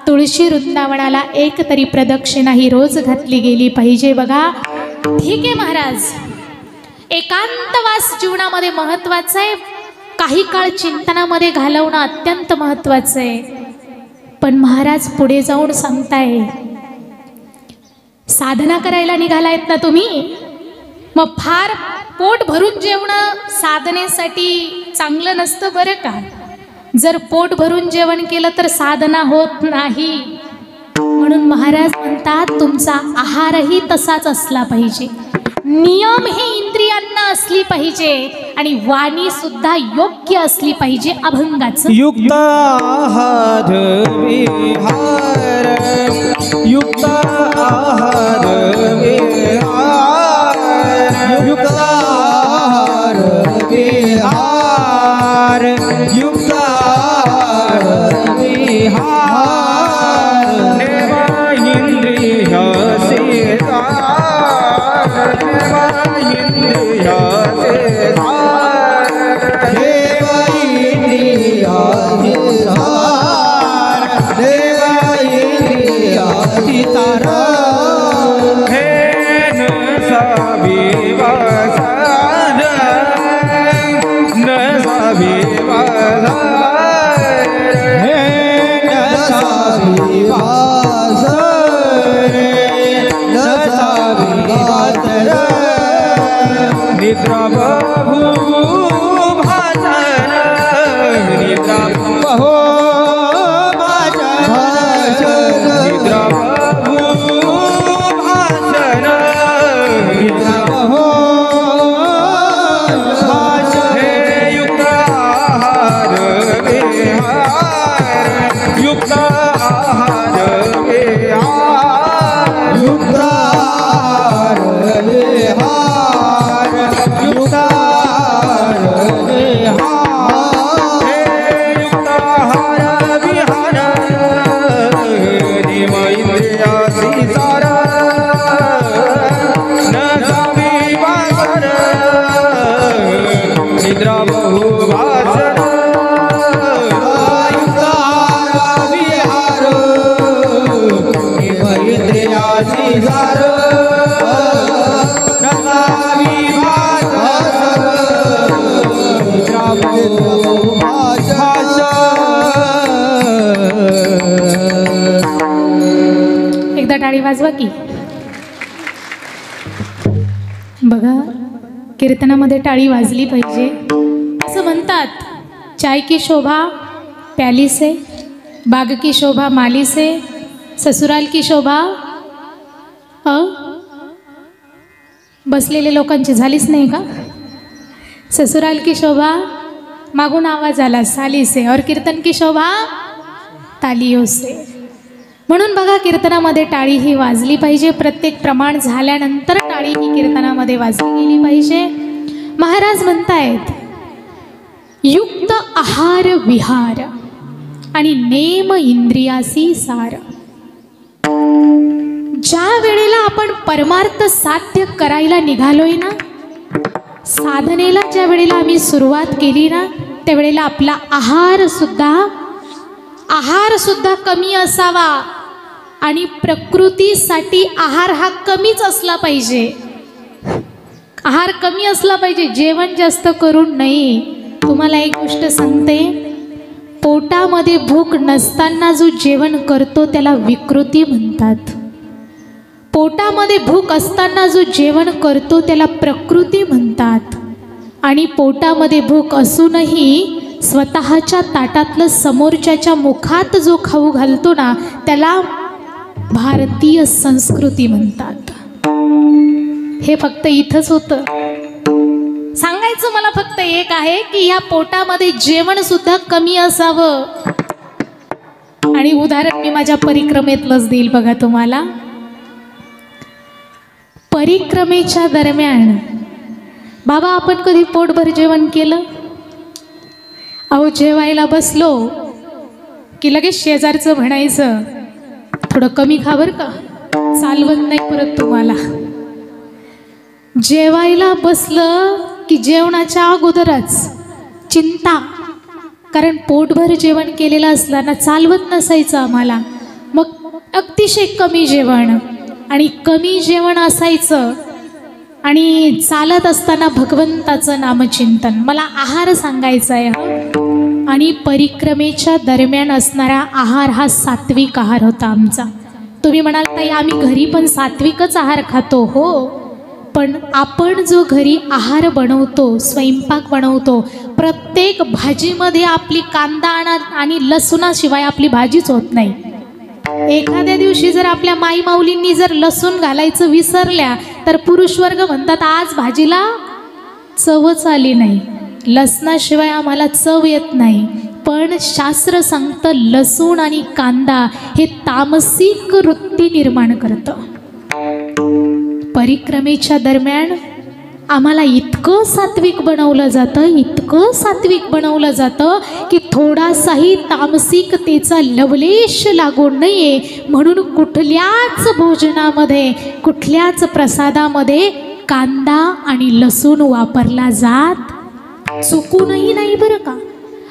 तुळशी वृंदावनाला एक तरी प्रदक्षिणा ही रोज घातली गेली पाहिजे. बघा, ठीक आहे महाराज, एकांतवास जीवनामध्ये महत्त्वाचं आहे, काही काळ चिंतनामध्ये घालवणं अत्यंत महत्त्वाचं आहे. पण महाराज पुढे जाऊन सांगताय, साधना करायला निघालायत ना तुम्ही, मग फार पोट भरून जेवणं साधनेसाठी चांगलं नसतं बरं का. जर पोट भरून जेवण केलं तर साधना होत नाही. म्हणून महाराज म्हणतात तुमचा आहारही तसाच असला पाहिजे, नियम ही इंद्रियांना असली पाहिजे आणि वाणी सुद्धा योग्य असली पाहिजे, अभंगाचं. युक्त आहार विहार, युक्त आहार विहार, युक्त आहार विहार, युक्त आहार विहार, नेवा इंद्रिय सेवा, नेवा इंद्रिय सेवा, नेवा निद्रा बहु भाषण निद्रा बहु भाषण निद्रा बहु भाषण निद्रा बहु भाषण हे युक्त आहार विहार युक्त आहार विहार युक्त आहार विहार निद्रा बहु भाषण विहार इंद्रियासी सार एकदा टाळी वाजवा की. बघा, कीर्तनामध्ये टाळी वाजली पाहिजे. असं म्हणतात, चाय की शोभा प्याली से, बाग की शोभा माली से, ससुराल की शोभा बसलेल्या लोकांची झालीच नाही का? ससुराल की शोभा मागून आवाज आला साली से, और कीर्तन की शोभा तालियों से. म्हणून बघा, कीर्तनामध्ये टाळी ही वाजली पाहिजे. प्रत्येक प्रमाण झाल्यानंतर टाळी ही कीर्तनामध्ये वाजली गेली पाहिजे. महाराज म्हणतायत, युक्त आहार विहार आणि नेम इंद्रियासी सार. ज्या वेळेला आपण परमार्थ साध्य करायला निघालोय ना, साधनेला ज्या वेळेला आम्ही सुरुवात केली ना, त्यावेळेला आपला आहार सुद्धा कमी असावा. आणि प्रकृतीसाठी आहार हा कमीच असला पाहिजे. आहार कमी असला पाहिजे, जेवण जास्त करून नाही. तुम्हाला एक गोष्ट सांगते, पोटामध्ये भूक नसताना जो जेवण करतो त्याला विकृती म्हणतात. पोटामध्ये भूक असताना जो जेवण करतो त्याला प्रकृती म्हणतात. आणि पोटामध्ये भूक असूनही स्वतःच्या ताटातलं समोरच्याच्या मुखात जो खाऊ घालतो ना, त्याला भारतीय संस्कृती म्हणतात. हे फक्त इथंच होतं. सांगायचं मला फक्त एक आहे की ह्या पोटामध्ये जेवण सुद्धा कमी असावं. आणि उदाहरण मी माझ्या परिक्रमेतलंच देईल बघा तुम्हाला. परिक्रमेच्या दरम्यान बाबा आपण कधी पोटभर जेवण केलं? अहो, जेवायला बसलो की लगेच शेजारचं म्हणायचं, थोडं कमी खा बरं का, चालवत नाही परत तुम्हाला. जेवायला बसलं की जेवणाच्या अगोदरच चिंता, कारण पोटभर जेवण केलेलं असताना चालवत नसायचं आम्हाला. मग अतिशय कमी जेवण आणि कमी जेवण असायचं आणि चालत असताना भगवंताचं नामचिंतन. मला आहार सांगायचा आहे हा. आणि परिक्रमेच्या दरम्यान असणारा आहार हा सात्विक आहार होता आमचा. तुम्ही म्हणाल ताई आम्ही घरी पण सात्विकच आहार खातो. हो, पण आपण जो घरी आहार बनवतो, स्वयंपाक बनवतो, प्रत्येक भाजीमध्ये आपली कांदा आणि लसूणाशिवाय आपली भाजीच होत नाही. एखाद्या दिवशी जर आपल्या माई माऊलींनी जर लसूण घालायचं विसरल्या तर पुरुष वर्ग म्हणतात आज भाजीला चवच आली नाही. लसणाशिवाय आम्हाला चव येत नाही. पण शास्त्र सांगतं लसूण आणि कांदा हे तामसिक वृत्ती निर्माण करतं. परिक्रमेच्या दरम्यान आम्हाला इतकं सात्विक बनवलं जातं की थोडासाही तामसिकतेचा लवलेश लागू नये म्हणून कुठल्याच भोजनामध्ये, कुठल्याच प्रसादामध्ये कांदा आणि लसूण वापरला जात चुकूनही नाही बरं का.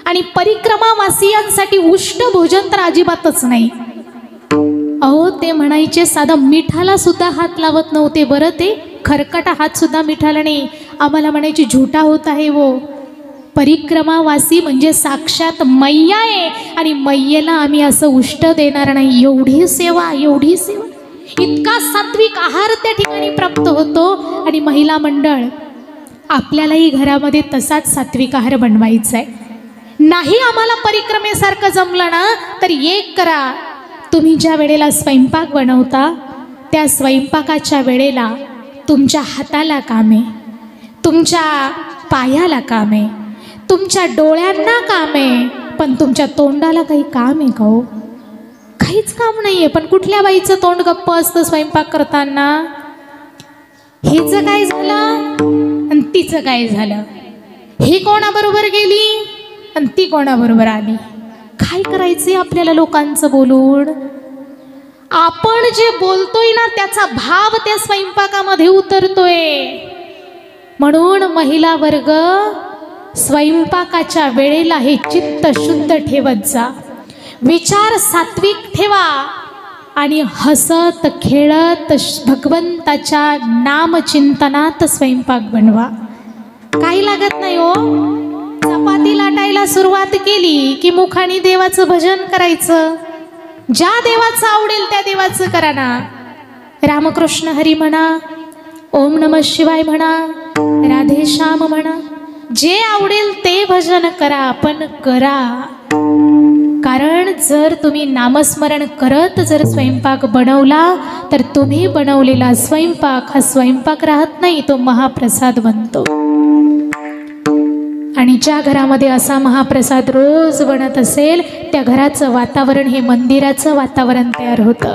आणि परिक्रमावासियांसाठी उष्ट भोजन तर अजिबातच नाही. अहो, ते म्हणायचे साधा मिठाला सुद्धा हात लावत नव्हते बरं. ते खरकटा हात सुद्धा मिठाला नाही. आम्हाला म्हणायची झुटा होता है वो. परिक्रमावासी म्हणजे साक्षात मैया आहे आणि मैयेला आम्ही असं उष्ट देणार नाही. एवढी सेवा, एवढी सेवा, इतका सात्विक आहार त्या ठिकाणी प्राप्त होतो. आणि महिला मंडळ, आपल्यालाही घरामध्ये तसाच सात्विक आहार बनवायचा आहे. नाही आम्हाला परिक्रमेसारखं जमलं ना तर एक करा, तुम्ही ज्या वेळेला स्वयंपाक बनवता त्या स्वयंपाकाच्या वेळेला तुमच्या हाताला काम आहे, तुमच्या पायाला काम आहे, तुमच्या डोळ्यांना काम आहे, पण तुमच्या तोंडाला काही काम आहे का हो? काहीच काम नाही आहे. पण कुठल्या बाईचं तोंड गप्प असतं स्वयंपाक करताना? हिचं काय झालं आणि तिचं काय झालं, ही कोणाबरोबर गेली आणि ती कोणाबरोबर आली? काय करायचे आपल्याला लोकांचं बोलून? आपण जे बोलतोय ना त्याचा भाव त्या स्वयंपाकामध्ये उतरतोय. म्हणून महिला वर्ग, स्वयंपाकाच्या वेळेला हे चित्त शुद्ध ठेवत जा, विचार सात्विक ठेवा आणि हसत खेळत भगवंताच्या नामचिंतनात स्वयंपाक बनवा. काही लागत नाही हो. चपाती लाटायला सुरुवात केली की मुखाने देवाचं भजन करायचं. ज्या देवाचं आवडेल त्या देवाचं करा ना. रामकृष्ण हरी म्हणा, ओम नमः शिवाय म्हणा, राधेश्याम म्हणा, जे आवडेल ते भजन करा, पण करा. कारण जर तुम्ही नामस्मरण करत जर स्वयंपाक बनवला तर तुम्ही बनवलेला स्वयंपाक हा स्वयंपाक राहत नाही, तो महाप्रसाद बनतो. आणि ज्या घरामध्ये असा महाप्रसाद रोज बनत असेल त्या घराचं वातावरण हे मंदिराचं वातावरण तयार होतं.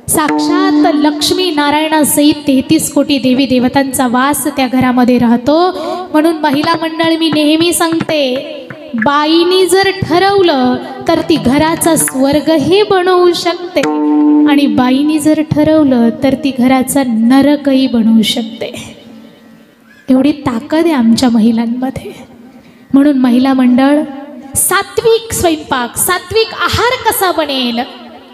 साक्षात लक्ष्मी नारायणासहित 33 कोटी देवी देवतांचा वास त्या घरामध्ये राहतो. म्हणून महिला मंडळ, मी नेहमी सांगते, बाईनी जर ठरवलं तर ती घराचा स्वर्गही बनवू शकते आणि बाईनी जर ठरवलं तर ती घराचा नरकही बनवू शकते. एवढी ताकद आहे आमच्या महिलांमध्ये. म्हणून महिला मंडळ, सात्विक स्वयंपाक, सात्विक आहार कसा बनेल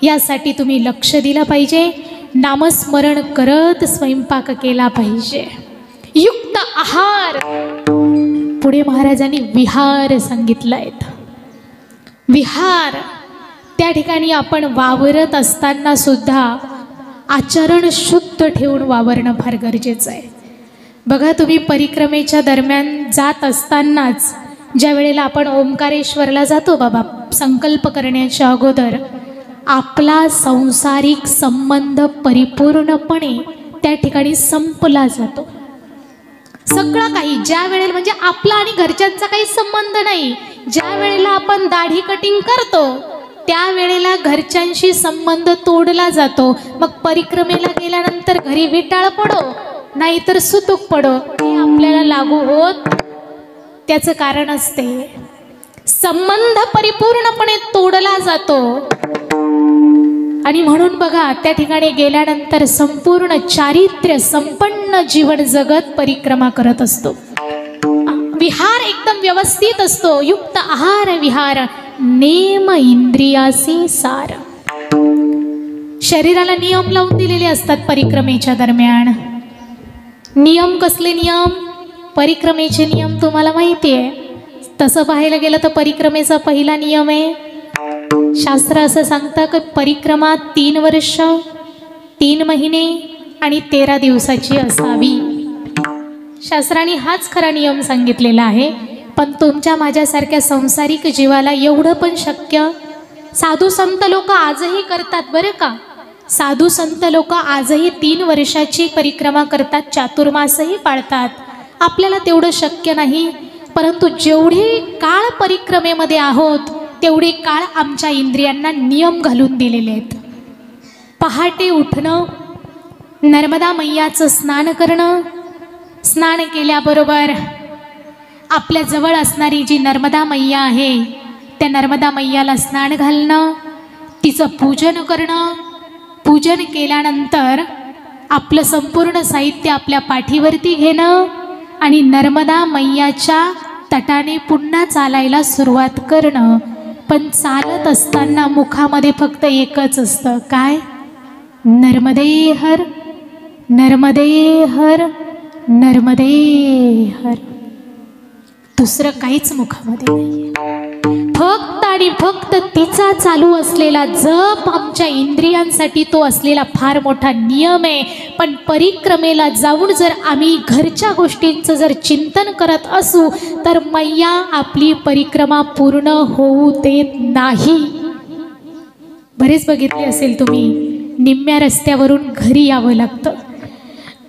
यासाठी तुम्ही लक्ष दिलं पाहिजे. नामस्मरण करत स्वयंपाक केला पाहिजे. युक्त आहार, पुढे महाराजांनी विहार सांगितलाय. विहार, त्या ठिकाणी आपण वावरत असताना सुद्धा आचरण शुद्ध ठेवून वावरणं फार गरजेचं आहे. बघा, तुम्ही परिक्रमेच्या दरम्यान जात असतानाच ज्या वेळेला आपण ओंकारेश्वरला जातो बाबा, संकल्प करण्याच्या अगोदर आपला सांसारिक संबंध परिपूर्णपणे त्या ठिकाणी संपला जातो. सगळं काही ज्या वेळेला, म्हणजे आपला आणि घरच्यांचा काही संबंध नाही. ज्या वेळेला आपण दाढी कटिंग करतो त्या वेळेला घरच्यांशी संबंध तोडला जातो. मग परिक्रमेला गेल्यानंतर घरी विटाळ पडो नाहीतर सुतूक पडो, हे आपल्याला लागू होत. त्याचं कारण असते संबंध परिपूर्णपणे तोडला जातो. आणि म्हणून बघा, त्या ठिकाणी गेल्यानंतर संपूर्ण चारित्र्य संपन्न जीवन जगत परिक्रमा करत असतो. विहार एकदम व्यवस्थित असतो. युक्त आहार विहार, नेम इंद्रियासी सार. शरीराला नियम लावून दिलेले असतात परिक्रमेच्या दरम्यान. नियम कसले नियम? परिक्रमेचे नियम तुम्हाला माहिती आहे. तसं पाहायला गेलं तर परिक्रमेचा पहिला नियम आहे, शास्त्र असं सांगतं की परिक्रमा 3 वर्ष 3 महिने आणि 13 दिवसाची असावी. शास्त्राने हाच खरा नियम सांगितलेला आहे. पण तुमच्या माझ्यासारख्या संसारिक जीवाला एवढं पण शक्य, साधू संत लोक आजही करतात बरं का. साधू संत लोक आजही 3 वर्षाची परिक्रमा करतात, चातुर्मासही पाळतात. आपल्याला तेवढं शक्य नाही. परंतु जेवढे काळ परिक्रमेमध्ये आहोत तेवढे काळ आमच्या इंद्रियांना नियम घालून दिलेले आहेत. पहाटे उठणं, नर्मदा मैयाचं स्नान करणं, स्नान केल्याबरोबर आपल्या जवळ असणारी जी नर्मदा मैया आहे त्या नर्मदा मैयाला स्नान घालणं, तिचं पूजन करणं. पूजन केल्यानंतर आपलं संपूर्ण साहित्य आपल्या पाठीवरती घेणं आणि नर्मदा मैयाच्या तटाने पुन्हा चालायला सुरुवात करणं. पण चालत असताना मुखामध्ये फक्त एकच असतं, काय? नर्मदे हर, नर्मदे हर, नर्मदे हर. दुसरं काहीच मुखामध्ये नाही. फक्त आणि फक्त तिचा चालू असलेला जप आमच्या इंद्रियांसाठी तो असलेला फार मोठा नियम आहे. पण परिक्रमेला जाऊन जर आम्ही घरच्या गोष्टींचं जर चिंतन करत असू तर मैया आपली परिक्रमा पूर्ण होऊ देत नाही. बरेच बघितले असेल तुम्ही, निम्म्या रस्त्यावरून घरी यावं लागतं,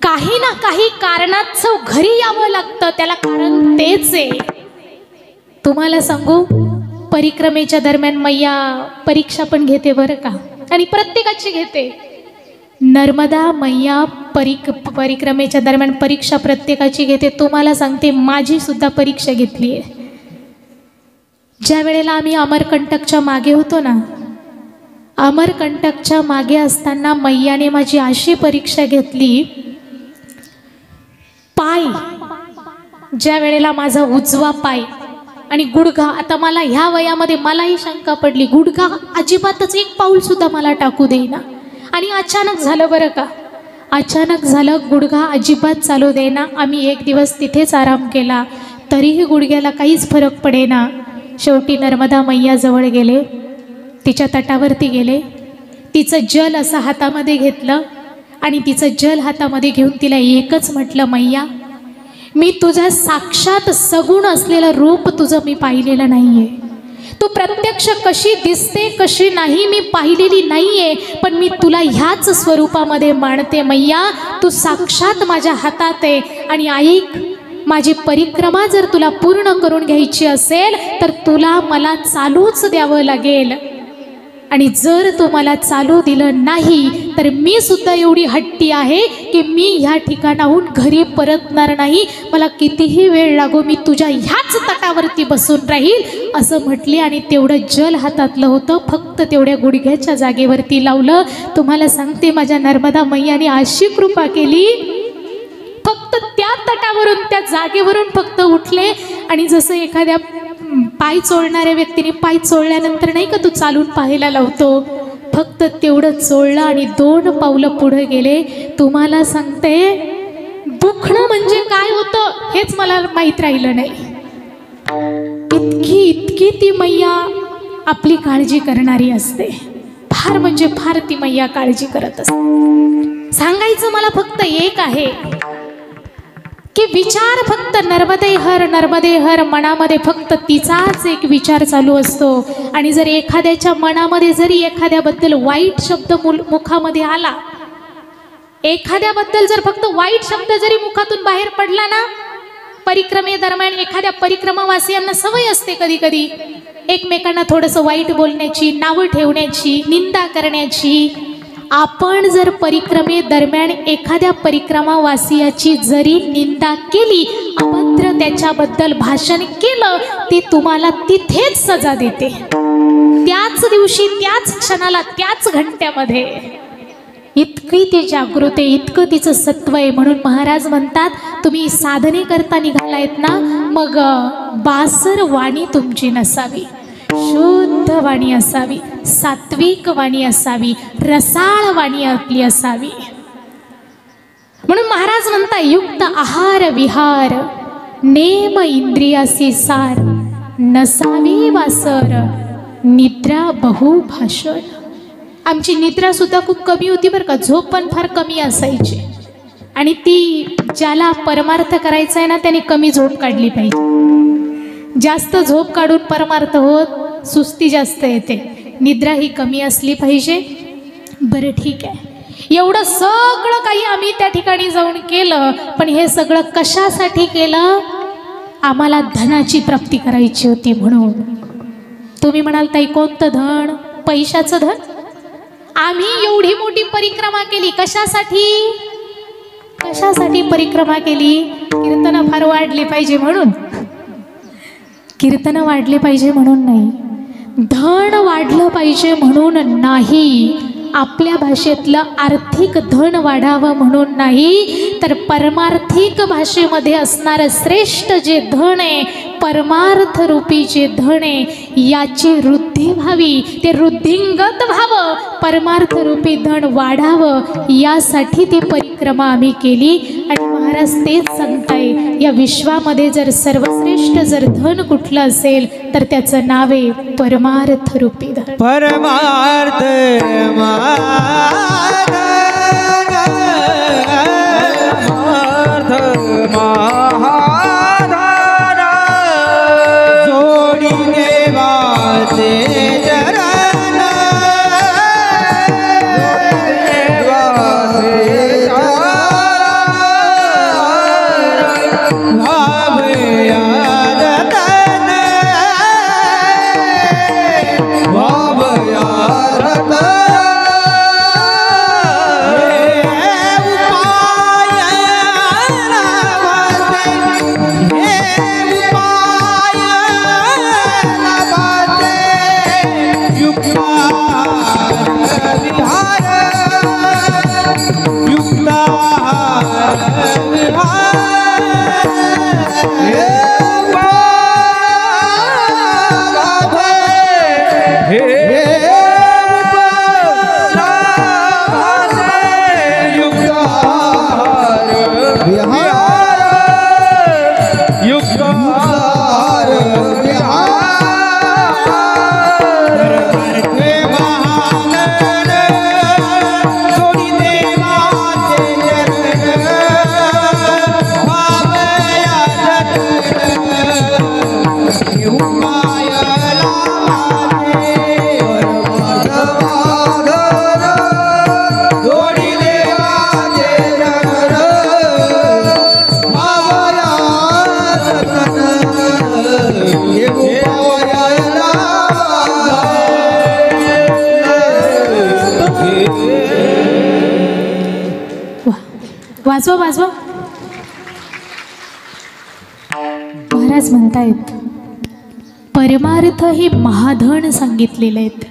काही ना काही कारणाचं घरी यावं लागतं. त्याला कारण तेच आहे. तुम्हाला सांगू, परिक्रमेच्या दरम्यान मैया परीक्षा पण घेते बरं का, आणि प्रत्येकाची घेते. नर्मदा मैया परिक्रमेच्या दरम्यान परीक्षा प्रत्येकाची घेते. तुम्हाला सांगते, माझी सुद्धा परीक्षा घेतली आहे. ज्या वेळेला आम्ही अमरकंटकच्या मागे होतो ना, अमरकंटकच्या मागे असताना मैयाने माझी अशी परीक्षा घेतली. पाय, ज्या वेळेला माझा उजवा पाय आणि गुडघा, आता मला ह्या वयामध्ये मलाही शंका पडली, गुडघा अजिबातच एक पाऊल सुद्धा मला टाकू देईना. आणि अचानक झालं बरं का, अचानक झालं, गुडघा अजिबात चालू देईना. आम्ही एक दिवस तिथेच आराम केला, तरीही गुडघ्याला काहीच फरक पडेना. शेवटी नर्मदा मैयाजवळ गेले, तिच्या तटावरती गेले, तिचं जल असं हातामध्ये घेतलं आणि तिचं जल हातामध्ये घेऊन तिला एकच म्हटलं, मैया, मी तुझा साक्षात सगुण असलेलं रूप तुझं मी पाहिलेलं नाहीये. तू प्रत्यक्ष कशी दिसते कशी नाही मी पाहिलेली नाहीये, पण मी तुला ह्याच स्वरूपामध्ये मानते. मैया, तू साक्षात माझ्या हातात आहे. आणि ऐक, माझी परिक्रमा जर तुला पूर्ण करून घ्यायची असेल तर तुला मला चालूच द्यावं लागेल. आणि जर तू मला चालू दिलं नाही तर मी सुद्धा एवढी हट्टी आहे की मी ह्या ठिकाणाहून घरी परतणार नाही. मला कितीही वेळ लागो, मी तुझ्या ह्याच तटावरती बसून राहील असं म्हटली. आणि तेवढं जल हातातलं होतं, फक्त तेवढ्या गुडघ्याच्या जागेवरती लावलं. तुम्हाला सांगते, माझ्या नर्मदा मैयाने अशी कृपा केली, फक्त त्या तटावरून त्या जागेवरून फक्त उठले. आणि जसं एखाद्या पाय चोळणाऱ्या व्यक्तीने पाय चोळल्यानंतर नाही का तू चालून पाहायला लावतो, फक्त तेवढं चोळलं आणि 2 पावलं पुढे गेले. तुम्हाला सांगते, दुखणं म्हणजे काय होतं हेच मला माहीत राहिलं नाही. इतकी ती मैया आपली काळजी करणारी असते. फार म्हणजे फार ती मैया काळजी करत असते. सांगायचं मला फक्त एक आहे की विचार फक्त नर्मदे हर मनामध्ये फक्त तिचाच एक विचार चालू असतो. आणि जर एखाद्याच्या मनामध्ये जरी एखाद्याबद्दल वाईट शब्द मुखामध्ये आला, एखाद्याबद्दल जर फक्त वाईट शब्द जरी मुखातून बाहेर पडला ना, परिक्रमेदरम्यान एखाद्या परिक्रमावासियांना सवय असते कधी कधी एकमेकांना थोडंसं वाईट बोलण्याची, नावं ठेवण्याची, निंदा करण्याची. आपण जर परिक्रमेदरम्यान एखाद्या परिक्रमावासियाची जरी निंदा केली, अभद्र त्याच्याबद्दल भाषण केलं, ती तुम्हाला तिथेच सजा देते. त्याच दिवशी, त्याच क्षणाला, त्याच घंट्यामध्ये. इतकी ती जागृत आहे, इतकं तिचं सत्व आहे. म्हणून महाराज म्हणतात, तुम्ही साधने करता निघालायत ना, मग बासर वाणी तुमची नसावी, शुद्ध वाणी असावी, सात्विक वाणी असावी, रसाळ वाणी आपली असावी. म्हणून महाराज म्हणता, युक्त आहार विहार नेम इंद्रियासी सार, नसावी वासर निद्रा बहु भाषण. आमची निद्रा सुद्धा खूप कमी होती बरं का, झोप पण फार कमी असायची. आणि ती ज्याला परमार्थ करायचा आहे ना, त्याने कमी झोप काढली पाहिजे. जास्त झोप काढून परमार्थ होत सुस्ती जास्त येते. निद्रा ही कमी असली पाहिजे. बरं ठीक आहे, एवढं सगळं काही आम्ही त्या ठिकाणी जाऊन केलं, पण हे सगळं कशासाठी केलं? आम्हाला धनाची प्राप्ती करायची होती म्हणून. तुम्ही म्हणाल, ताई कोणतं धन? पैशाचं धन. आम्ही एवढी मोठी परिक्रमा केली कशासाठी? कशासाठी परिक्रमा केली? कीर्तनं फार वाढली पाहिजे म्हणून? कीर्तनं वाढले पाहिजे म्हणून नाही, धन वाढलं पाहिजे म्हणून नाही, आपल्या भाषेतलं आर्थिक धन वाढावं म्हणून नाही, तर परमार्थिक भाषेमध्ये असणारं श्रेष्ठ जे धन आहे, परमार्थ रूपी जे धन आहे, याची वृद्धी व्हावी, ते वृद्धिंगत व्हावं, परमार्थ रूपी धन वाढावं, यासाठी ती परिक्रमा आम्ही केली. आणि महाराज तेच सांगताय, या विश्वामध्ये जर सर्वश्रेष्ठ जर धन कुठलं असेल तर त्याचं नाव आहे परमार्थ रूपी धन. परमार्थ जोडी देवाचे चरण वाजवा वाजवा. महाराज म्हणतायत परमार्थ हे महाधन सांगितलेले आहेत.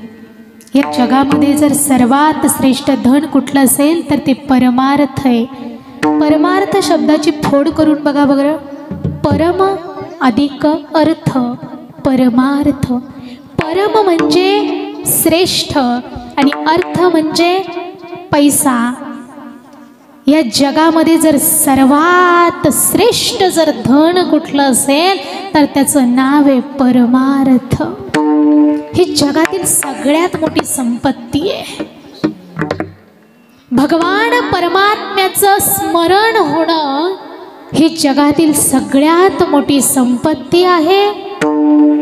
या जगामध्ये जर सर्वात श्रेष्ठ धन कुठलं असेल तर ते परमार्थ आहे. परमार्थ शब्दाची फोड करून बघा बघा. परम अधिक अर्थ परमार्थ. परम म्हणजे श्रेष्ठ आणि अर्थ म्हणजे पैसा. या जगामध्ये जर सर्वात श्रेष्ठ जर धन कुठलं असेल तर त्याचं नाव आहे परमार्थ. ही जगातील सगळ्यात मोठी संपत्ती आहे. भगवान परमात्म्याचं स्मरण होणं ही जगातील सगळ्यात मोठी संपत्ती आहे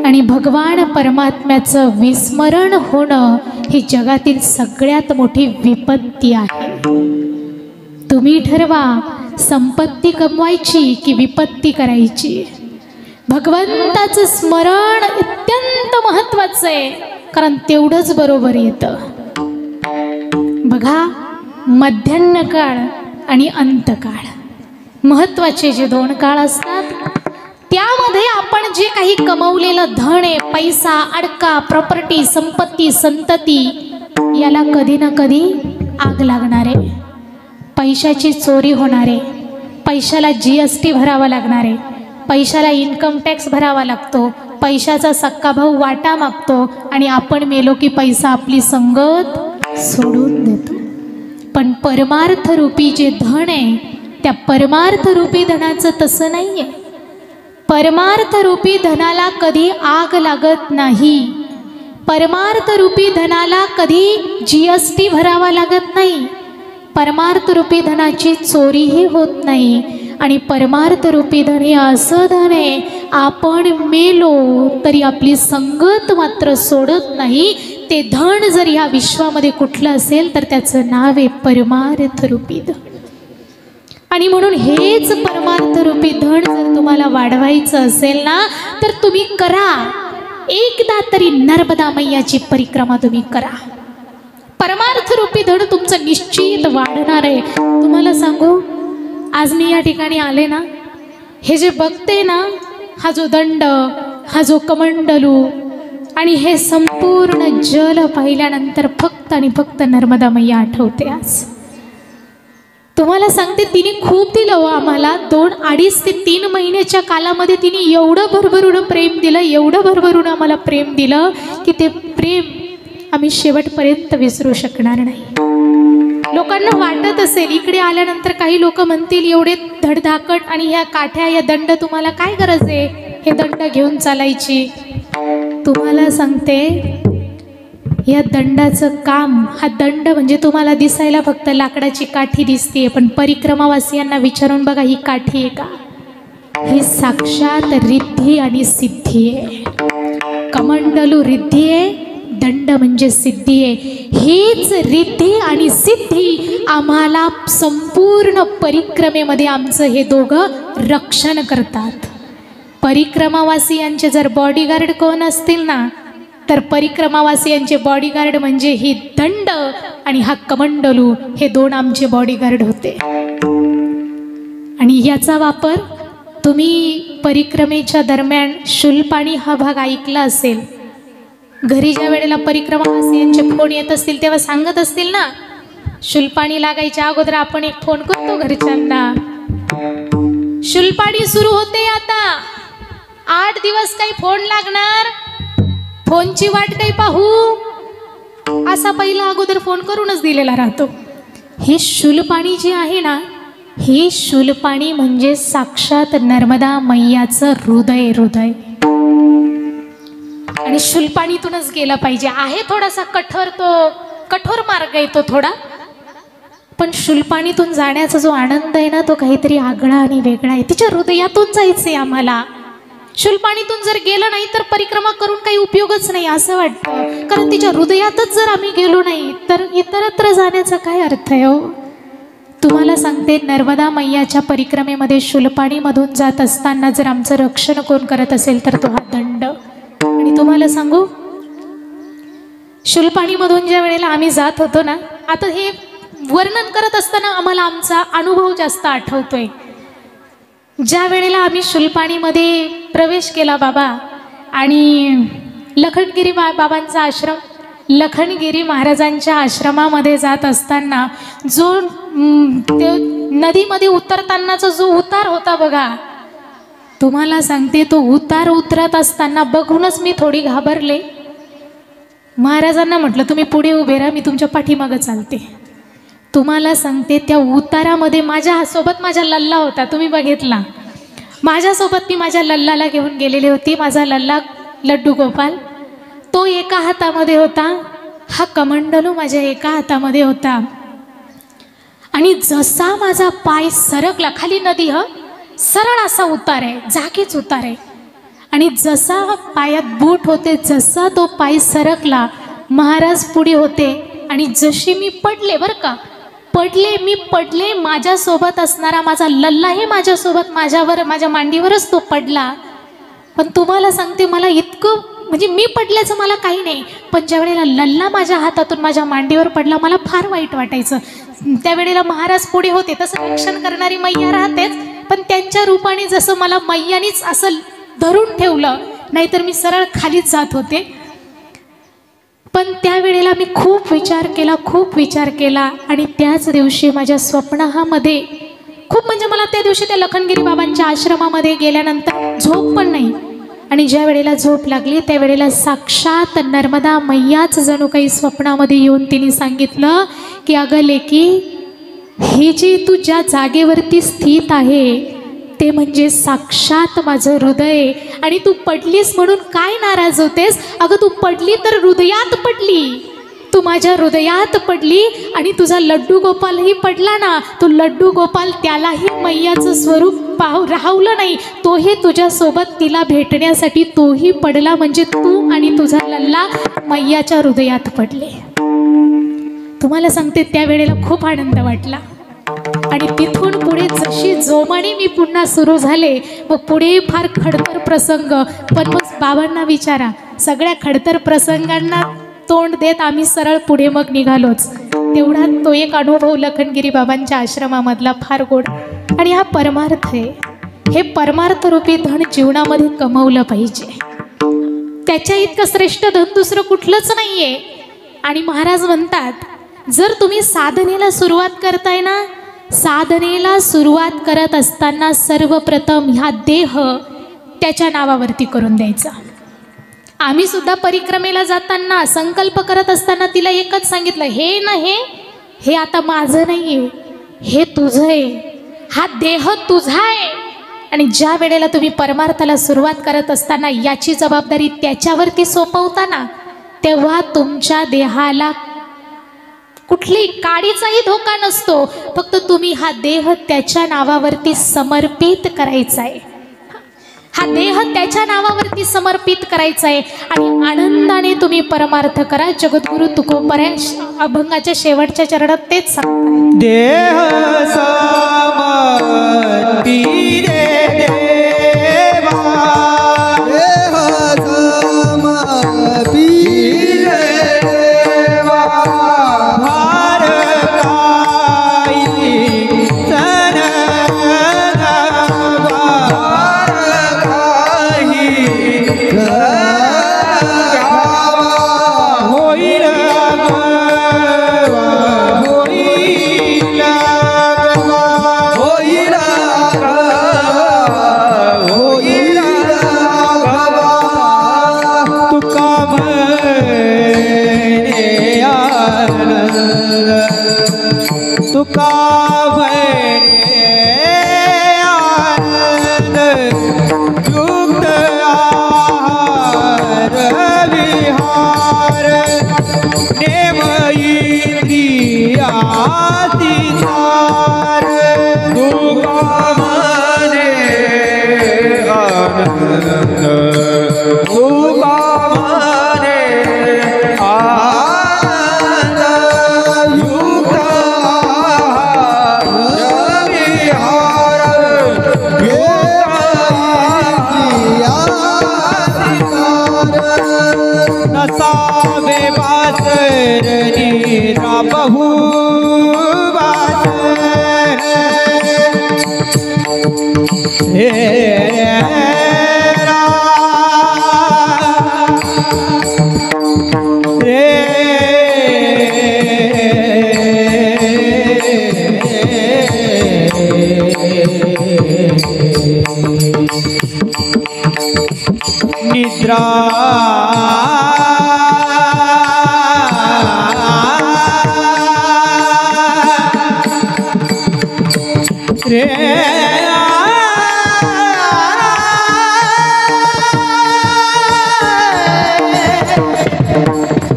आणि भगवान परमात्म्याचं विस्मरण होणं ही जगातील सगळ्यात मोठी विपत्ती आहे. तुम्ही ठरवा संपत्ती कमवायची की विपत्ती करायची. भगवंताचं स्मरण अत्यंत महत्त्वाचं आहे कारण तेवढंच बरोबर येतं. बघा मध्यान्ह काळ आणि अंतकाळ महत्त्वाचे जे दोन काळ असतात त्यामध्ये आपण जे काही कमवलेलं धन आहे, पैसा, अडका, प्रॉपर्टी, संपत्ती, संतती याला कधी ना कधी आग लागणार आहे. पैशाची चोरी होणार आहे. पैशाला GST भरावा लागणार आहे. पैशाला इन्कम टॅक्स भरावा लागतो. पैशाचा सक्का भाऊ वाटा मागतो आणि आपण मेलो की पैसा आपली संगत सोडून देतो. पण परमार्थ रूपी जे धन आहे त्या परमार्थ रूपी धनाचं तसं नाही आहे. परमार्थ रूपी धनाला कधी आग लागत नाही. परमार्थ रूपी धनाला कधी GST भरावा लागत नाही. परमार्थ रूपी धनाची चोरीही होत नाही. आणि परमार्थ रूपी धन हे असं धन आहे आपण मेलो तरी आपली संगत मात्र सोडत नाही. ते धन जर या विश्वामध्ये कुठलं असेल तर त्याचं नाव आहे परमार्थ रूपी धन. आणि म्हणून हेच परमार्थ रूपी धन जर तुम्हाला वाढवायचं असेल ना तर तुम्ही करा. एकदा तरी नर्मदा मैयाची परिक्रमा तुम्ही करा. परमार्थ रूपी धन तुमचं निश्चित वाढणार आहे. तुम्हाला सांगू आज मी या ठिकाणी आले ना, हे जे बघते ना, हा जो दंड, हा जो कमंडलू आणि हे संपूर्ण जल पाहिल्यानंतर फक्त आणि फक्त नर्मदा मैया आठवते. आज तुम्हाला सांगते तिने खूप दिलं हो आम्हाला. 2, 2.5 ते 3 महिन्याच्या कालामध्ये तिने एवढं भरभरून प्रेम दिलं, एवढं भरभरून आम्हाला प्रेम दिलं की ते प्रेम आम्ही शेवटपर्यंत विसरू शकणार नाही. लोकांना वाटत असेल इकडे आल्यानंतर काही लोक म्हणतील एवढे धडधाकट आणि ह्या काठ्या या दंड तुम्हाला काय गरज आहे हे दंड घेऊन चालायची. तुम्हाला सांगते या दंडाचं काम, हा दंड म्हणजे तुम्हाला दिसायला फक्त लाकडाची काठी दिसते, पण परिक्रमावासियांना विचारून बघा ही काठी आहे का? ही साक्षात रिद्धी आणि सिद्धी आहे. कमंडलू रिद्धी आहे, दंड म्हणजे सिद्धी आहे. हीच रिद्धी आणि सिद्धी आम्हाला संपूर्ण परिक्रमेमध्ये आमचं हे दोघं रक्षण करतात. परिक्रमावासियांचे जर बॉडीगार्ड कोण असतील ना, तर परिक्रमावासियांचे बॉडीगार्ड म्हणजे ही दंड आणि हा कमंडलू, हे दोन आमचे बॉडीगार्ड होते. आणि याचा वापर तुम्ही परिक्रमेच्या दरम्यान शूलपाणी हा भाग ऐकला असेल. घरी ज्या वेळेला परिक्रमावासियांचे फोन येत असतील तेव्हा सांगत असतील ना, शूलपाणी लागायच्या अगोदर आपण एक फोन करतो घरच्यांना. शूलपाणी सुरू होते आता, 8 दिवस काही फोन लागणार, फोनची वाट काही पाहू, असा पहिला अगोदर फोन करूनच दिलेला राहतो. हे शूलपाणी जे आहे ना, हे शूलपाणी म्हणजे साक्षात नर्मदा मैयाचं हृदय. आणि शूलपाणीतूनच गेलं पाहिजे. आहे थोडासा कठोर मार्ग आहे तो थोडा, पण शूलपाणीतून जाण्याचा जो आनंद आहे ना, तो काहीतरी आगळा आणि वेगळा आहे. तिच्या हृदयातून जायचंय आम्हाला. शूलपाणीतून जर गेलं नाही तर परिक्रमा करून काही उपयोगच नाही असं वाटतं, कारण तिच्या हृदयातच जर आम्ही गेलो नाही तर इतरत्र जाण्याचा काय अर्थ आहे हो. तुम्हाला सांगते, नर्मदा मैयाच्या परिक्रमेमध्ये शूलपाणीमधून जात असताना जर आमचं रक्षण कोण करत असेल तर तो हा दंड. आणि तुम्हाला सांगू, शूलपाणीमधून ज्या वेळेला आम्ही जात होतो ना, आता हे वर्णन करत असताना आम्हाला आमचा अनुभव जास्त आठवतोय. ज्या वेळेला आम्ही शूलपाणीमध्ये प्रवेश केला बाबा, आणि लखनगिरी बाबांचा आश्रम, लखनगिरी महाराजांच्या आश्रमामध्ये जात असताना जो ते नदीमध्ये उतरतानाचा जो उतार होता बघा, तुम्हाला सांगते तो उतार उतरत असताना बघूनच मी थोडी घाबरले. महाराजांना म्हटलं तुम्ही पुढे उभे राहा, मी तुमच्या पाठीमागं चालते. तुम्हाला सांगते त्या उतारामध्ये माझ्यासोबत माझा लल्ला होता, तुम्ही बघितला. माझ्यासोबत मी माझ्या लल्लाला घेऊन गेलेली होती. माझा लल्ला लड्डू गोपाल तो एका हातामध्ये होता, हा कमंडलू माझ्या एका हातामध्ये होता. आणि जसा माझा पाय सरकला खाली, नदी सरळ असा उतार आहे, जागीच उतार आहे. आणि जसा पायात बूट होते, जसा तो पाय सरकला, महाराज पुढे होते. आणि जशी मी पडले बरं का, मी पडले, माझ्यासोबत असणारा माझा लल्ला हे माझ्यासोबत माझ्या मांडीवरच तो पडला. पण तुम्हाला सांगते, मला इतकं म्हणजे मी पडल्याचं मला काही नाही, पण ज्या वेळेला लल्ला माझ्या हातातून माझ्या मांडीवर पडला मला फार वाईट वाटायचं. त्यावेळेला महाराज पुढे होते, तसं रक्षण करणारी मैया राहतेच, पण त्यांच्या रूपाने जसं मला मैयानीच असं धरून ठेवलं, नाहीतर मी सरळ खालीच जात होते. पण त्यावेळेला मी खूप विचार केला आणि त्याच दिवशी माझ्या स्वप्नामध्ये खूप, म्हणजे मला त्या दिवशी त्या लखनगिरी बाबांच्या आश्रमामध्ये गेल्यानंतर झोप पण नाही. आणि ज्या वेळेला झोप लागली त्यावेळेला साक्षात नर्मदा मैयाच जणू काही स्वप्नामध्ये येऊन तिने सांगितलं की अगं लेकी, हे जे तू ज्या जागेवरती स्थित आहे ते म्हणजे साक्षात माझं हृदय. आणि तू पडलीस म्हणून काय नाराज होतेस? अगं तू पडली तर हृदयात पडली, तू माझ्या हृदयात पडली. आणि तुझा लड्डू गोपालही पडला ना, तो लड्डू गोपाल त्यालाही मैयाचं स्वरूप राहवलं नाही, तोही तुझ्यासोबत तिला भेटण्यासाठी तोही पडला. म्हणजे तू आणि तुझा लल्ला मैयाच्या हृदयात पडले. तुम्हाला सांगते, त्यावेळेला खूप आनंद वाटला. आणि तिथून पुढे जशी जोमाने मी पुन्हा सुरू झाले, मग पुढे फार खडतर प्रसंग. पण मग बाबांना विचारा, सगळ्या खडतर प्रसंगांना तोंड देत आम्ही सरळ पुढे मग निघालोच. तेवढा तो एक अनुभव लखनगिरी बाबांच्या आश्रमामधला फार गोड. आणि हा परमार्थ आहे. हे परमार्थरूपी धन जीवनामध्ये कमवलं पाहिजे. त्याच्या इतकं श्रेष्ठ धन दुसरं कुठलंच नाही आहे. आणि महाराज म्हणतात, जर तुम्ही साधनेला सुरुवात करताय ना, साधनेला सुरुवात करत असताना सर्वप्रथम ह्या देह त्याच्या नावावरती करून द्यायचा. आम्ही सुद्धा परिक्रमेला जाताना संकल्प करत असताना तिला एकच सांगितलं, हे हे आता माझं नाही आहे, हे तुझं आहे, हा देह तुझा आहे. आणि ज्या वेळेला तुम्ही परमार्थाला सुरुवात करत असताना याची जबाबदारी त्याच्यावरती सोपवताना, तेव्हा तुमच्या देहाला कुठली काडीचाही धोका नसतो. फक्त तुम्ही हा देह त्याच्या नावावरती समर्पित करायचा आहे, हा देह त्याच्या नावावरती समर्पित करायचा आहे आणि आनंदाने तुम्ही परमार्थ करा. जगद्गुरु तुकोबराय अभंगाच्या शेवटच्या चरणात तेच सांगतात. देह समर्पी रे देवा, देह समर्पी रे देवा, भार काही सण तुका भणे आनंद युक्त आहार विहार नेम इंद्रियाती सार. तुका भणे आनंद तुका भणे नसावे बासरनी राबहू बासर हे निद्रा रे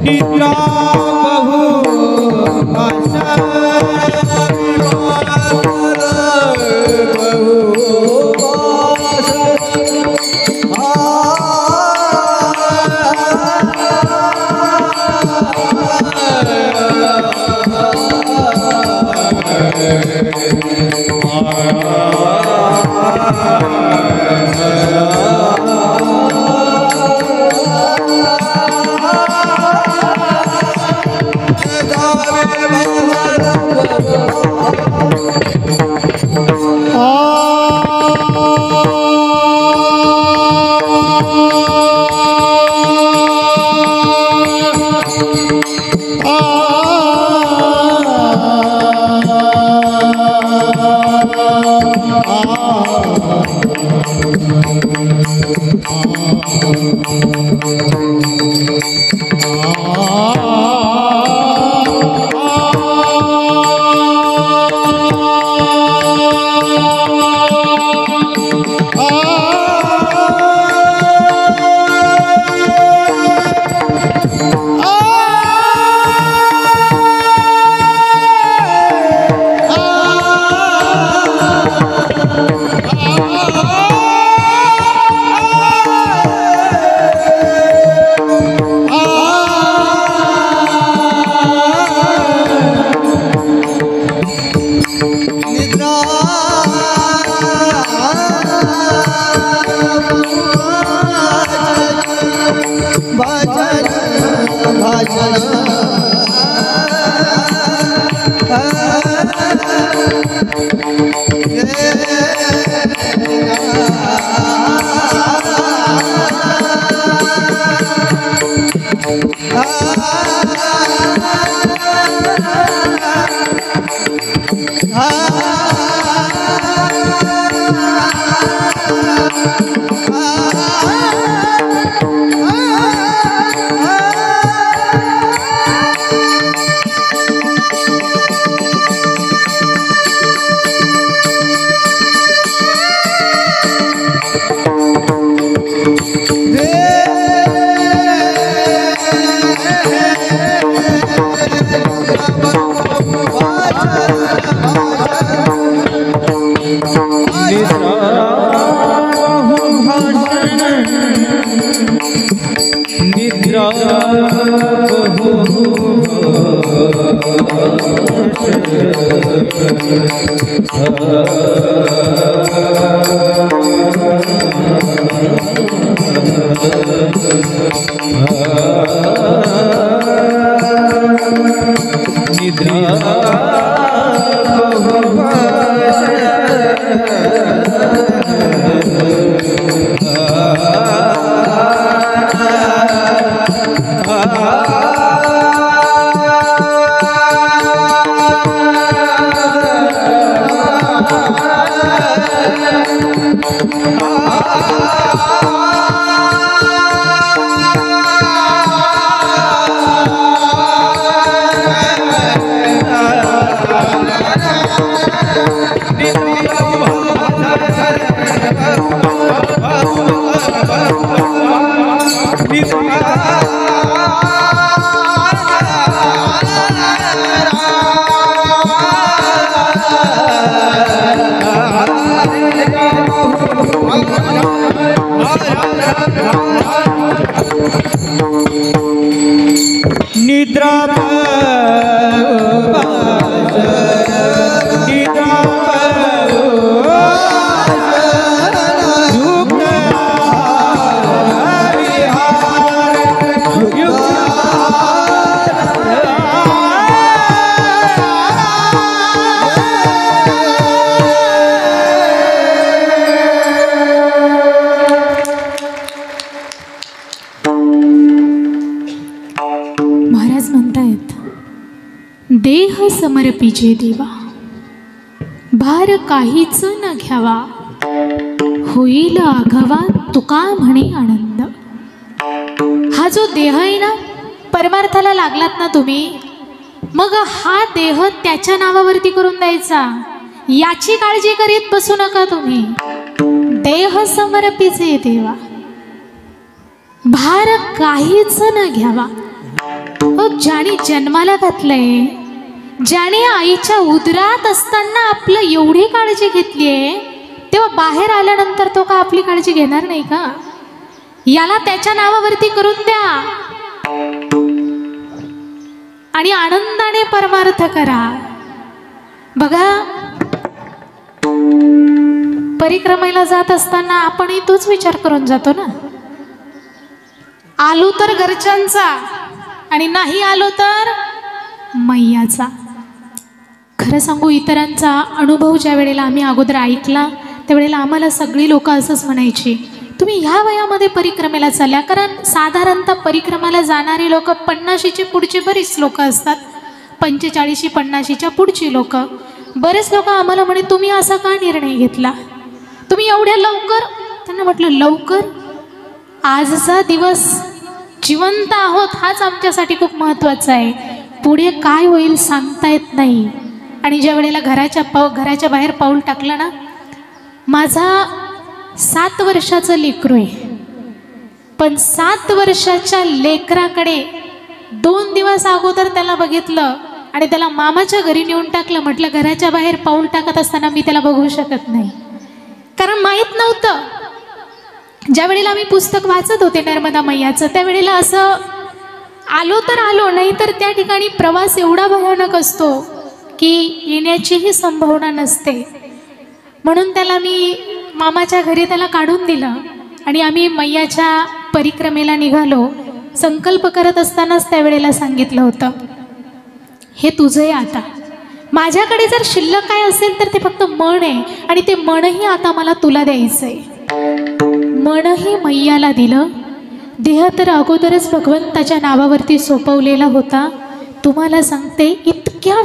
निद्रा बहु निद्रा महाराज म्हणतायत, देह समर्पिजे देवा, भार काहीच न घ्यावा, होईल आघावा तुका म्हणे आनंद. हा जो देह आहे ना, परमार्थाला लागलात ना तुम्ही, मग हा देह त्याच्या नावावरती करून द्यायचा, याची काळजी करीत बसू नका तुम्ही. देह समर्पिजे देवा, भार काहीच न घ्यावा. ज्याने जन्माला घातलंय, ज्याने आईच्या उदरात असताना आपलं एवढी काळजी घेतली आहे, तेव्हा बाहेर आल्यानंतर तो का आपली काळजी घेणार नाही का? याला त्याच्या नावावरती करून द्या आणि आनंदाने परमार्थ करा. बघा, परिक्रमेला जात असताना आपणही तोच विचार करून जातो ना. आलो तर घरच्यांचा आणि नाही आलो तर मैयाचा. खरं सांगू, इतरांचा अनुभव ज्या वेळेला आम्ही अगोदर ऐकला त्यावेळेला आम्हाला सगळी लोक असंच म्हणायची, तुम्ही ह्या वयामध्ये परिक्रमेला चालल्या. कारण साधारणतः परिक्रमाला जाणारी लोक 50च्या पुढचे बरीच लोक असतात, 45 50च्या पुढची लोक. बरेच लोक आम्हाला म्हणे, तुम्ही असा का निर्णय घेतला, तुम्ही एवढ्या लवकर? त्यांना म्हटलं, लवकर? आजचा दिवस जिवंत आहोत हाच आमच्यासाठी खूप महत्त्वाचा आहे. पुढे काय होईल सांगता येत नाही. आणि ज्या वेळेला घराच्या बाहेर पाऊल टाकलं ना, माझा 7 वर्षाचं लेकरू आहे, पण 7 वर्षाच्या लेकराकडे 2 दिवस अगोदर त्याला बघितलं आणि त्याला मामाच्या घरी नेऊन टाकलं. म्हटलं, घराच्या बाहेर पाऊल टाकत असताना मी त्याला बघू शकत नाही, कारण माहीत नव्हतं. ज्या वेळेला मी पुस्तक वाचत होते नर्मदा मैयाचं, त्यावेळेला असं आलो तर आलो, नाही तर त्या ठिकाणी प्रवास एवढा भयानक असतो की येण्याचीही संभावना नसते. म्हणून त्याला मी मामाच्या घरी त्याला काढून दिलं आणि आम्ही मैयाच्या परिक्रमेला निघालो. संकल्प करत असतानाच त्यावेळेला सांगितलं होतं, हे तुझं आहे आता. माझ्याकडे जर शिल्लक काय असेल तर ते फक्त मन आहे, आणि ते मनही आता मला तुला द्यायचं आहे. मनही मैयाला दिलं. देह तर अगोदरच भगवंताच्या नावावरती सोपवलेला होता. तुम्हाला सांगते, इतक्या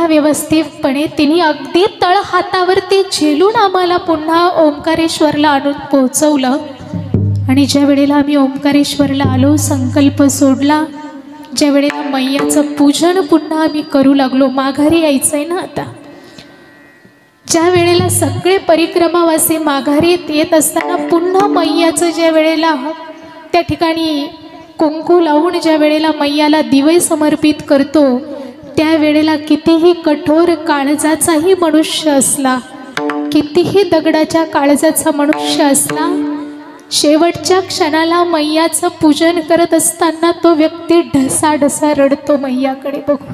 व्यवस्थितपणे तिने अगदी तळ हातावरती झेलून आम्हाला पुन्हा ओंकारेश्वरला आणून पोहोचवलं. आणि ज्या वेळेला आम्ही ओंकारेश्वरला आलो, संकल्प सोडला, ज्या वेळेला मैयाचं पूजन पुन्हा आम्ही करू लागलो, माघारी यायचं आहे ना आता. ज्या वेळेला सगळे परिक्रमावासी माघारी येत असताना पुन्हा मैयाचं ज्या वेळेला त्या ठिकाणी कुंकू लावून ज्या वेळेला मैयाला दिवे समर्पित करतो, त्यावेळेला कितीही कठोर काळजाचाही मनुष्य असला, कितीही दगडाच्या काळजाचा मनुष्य असला शेवटच्या क्षणाला मैयाचं पूजन करत असताना तो व्यक्ती ढसाढसा रडतो मैयाकडे बघून.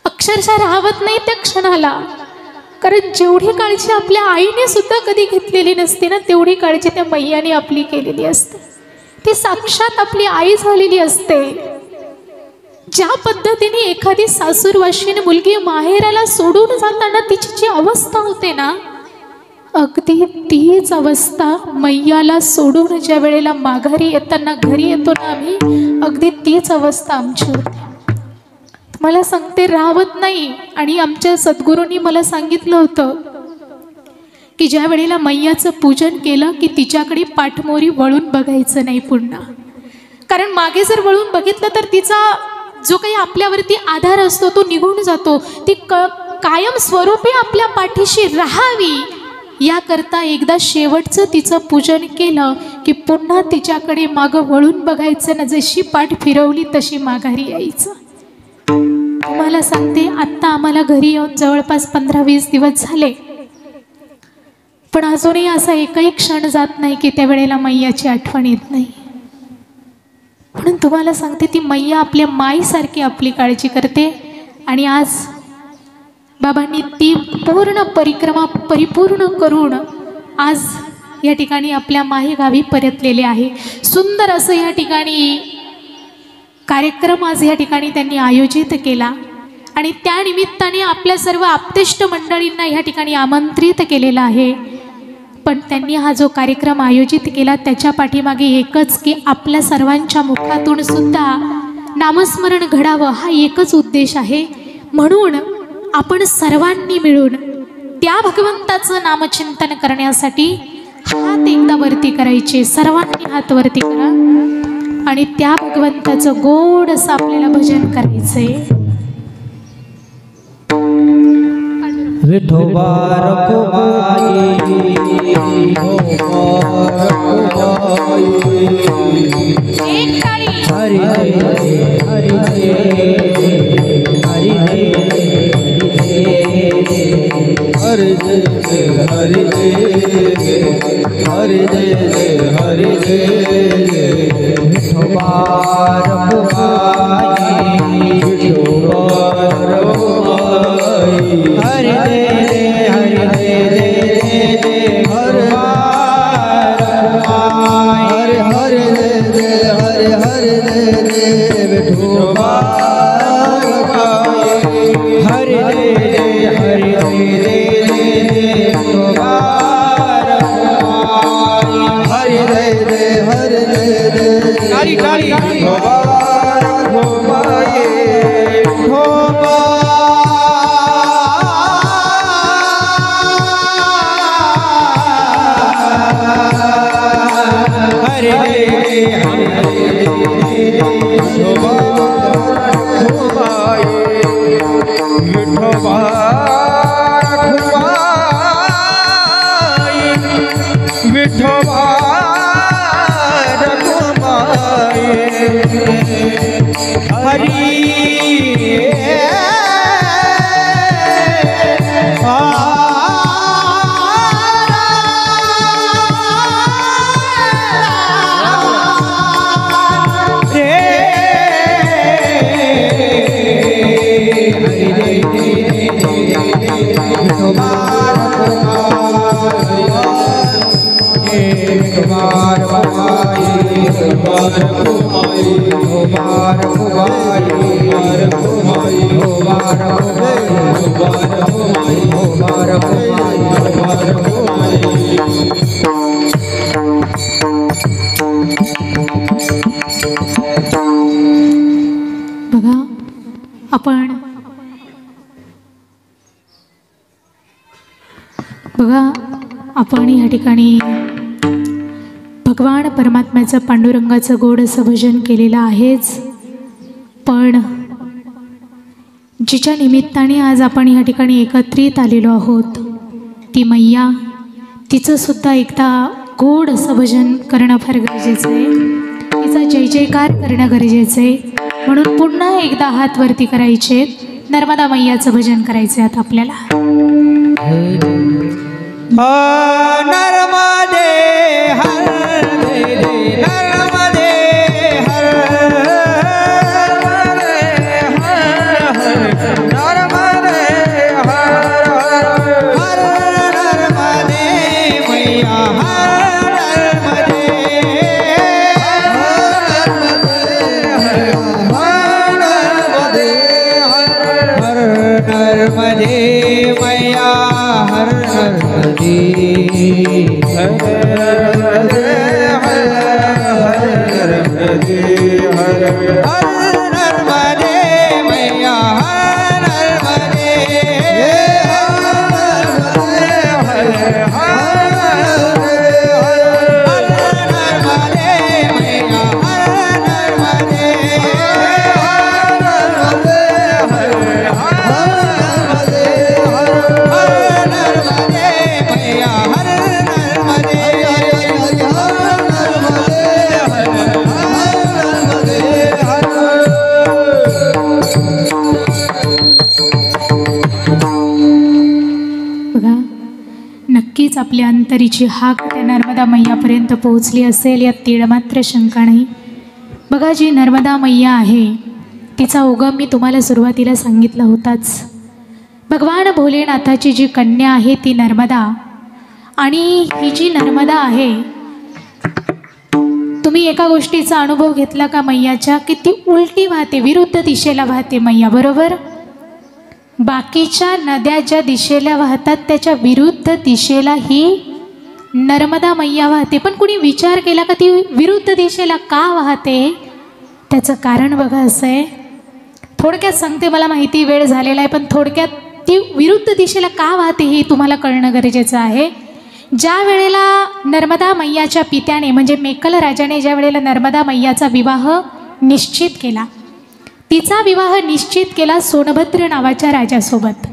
अक्षरशः राहत नाही त्या क्षणाला. कारण जेवढी काळजी आपल्या आईने सुद्धा कधी घेतलेली नसते ना, तेवढी काळजी त्या मैयाने आपली केलेली असते. ती साक्षात आपली आई झालेली असते. ज्या पद्धतीने एखादी सासूरवाशीन मुलगी माहेराला सोडून जाताना तिची जी अवस्था होते ना, अगदी तीच अवस्था मैयाला सोडून ज्या वेळेला माघारी येताना घरी येतो ना आम्ही, अगदी तीच अवस्था आमची होती. मला सांगते, राहत नाही. आणि आमच्या सद्गुरूंनी मला सांगितलं होतं की ज्या वेळेला मैयाचं पूजन केलं की तिच्याकडे पाठमोरी वळून बघायचं नाही पुन्हा. कारण मागे जर वळून बघितलं तर तिचा जो काही आपल्यावरती आधार असतो तो निघून जातो. ती कायम स्वरूपी आपल्या पाठीशी राहावी याकरता एकदा शेवटचं तिचं पूजन केलं की पुन्हा तिच्याकडे मागं वळून बघायचं ना, जशी पाठ फिरवली तशी माघारी यायचं. तुम्हाला सांगते, आत्ता आम्हाला घरी येऊन जवळपास 15-20 दिवस झाले, पण अजूनही असा एकही क्षण जात नाही की त्या वेळेला मैयाची आठवण येत नाही. म्हणून तुम्हाला सांगते, ती मैया आपल्या माईसारखी आपली काळजी करते. आणि आज बाबांनी ती पूर्ण परिक्रमा परिपूर्ण करून आज या ठिकाणी आपल्या माहेगावी परतलेले आहे. सुंदर असं या ठिकाणी कार्यक्रम आज या ठिकाणी त्यांनी आयोजित केला. आणि त्या निमित्ताने आपल्या सर्व आप्तेष्ट मंडळींना या ठिकाणी आमंत्रित केलेलं आहे. पण त्यांनी हा जो कार्यक्रम आयोजित केला त्याच्या पाठीमागे एकच की आपल्या सर्वांच्या मुखातून सुद्धा नामस्मरण घडावं, हा एकच उद्देश आहे. म्हणून आपण सर्वांनी मिळून त्या भगवंताचं नामचिंतन करण्यासाठी हात एकदा वरती करायचे. सर्वांनी हात वरती करा आणि त्या भगवंताचं गोड असं आपल्याला भजन करायचंय. विठोबा रखुमाई, एक टाळी. हरी हरी हरी हरी हरि जय हरि जय हरि जय हरि जय विठोबा रखुमाई, विठोबा रखुमाई, हरि जय हरि जय हरि हरि जय हरि हरि जय विठोबा रखुमाई, हरि जय हरि हरि जय हरि जय काली काली विठोबा रखुमाई, विठोबा हरि जय विठोबा रखुमाई, विठोबा रखुमाई, विठोबा रखुमाई, हरि बघा, आपण या ठिकाणी भगवान परमात्म्याचं पांडुरंगाचं गोड असं भजन केलेलं आहेच. पण जिच्या निमित्ताने आज आपण या ठिकाणी एकत्रित आलेलो आहोत ती मैया, तिचं सुद्धा एकदा गोड असं भजन करणं फार गरजेचं आहे. तिचा जय जयकार करणं गरजेचं आहे. म्हणून पुन्हा एकदा हात वरती करायचे, नर्मदा मैयाचं भजन करायचं आता आपल्याला. नर्मदे हर नर्मदे मैया हर नर्मदे नक्कीच आपल्या अंतरीची हाक त्या नर्मदा मैयापर्यंत पोहोचली असेल यात तीळमात्र शंका नाही. बघा, जी नर्मदा मैया आहे तिचा उगम मी तुम्हाला सुरुवातीला सांगितला होताच. भगवान भोलेनाथाची जी कन्या आहे ती नर्मदा, आणि ही जी नर्मदा आहे, तुम्ही एका गोष्टीचा अनुभव घेतला का मैयाच्या, की ती उलटी वाहते, विरुद्ध दिशेला वाहते मैया, बरोबर. बाकीच्या नद्या ज्या दिशेला वाहतात त्याच्या विरुद्ध दिशेला ही नर्मदा मैया वाहते. पण कुणी विचार केला का ती विरुद्ध दिशेला का वाहते? त्याचं कारण बघा असं आहे, थोडक्यात सांगते, मला माहिती वेळ झालेला आहे, पण थोडक्यात ती विरुद्ध दिशेला का वाहते हे तुम्हाला कळणं गरजेचं आहे. ज्या वेळेला नर्मदा मैयाच्या पित्याने म्हणजे मेकल राजाने ज्या वेळेला नर्मदा मैयाचा विवाह निश्चित केला, तिचा विवाह निश्चित केला सोनभद्र नावाच्या राजासोबत.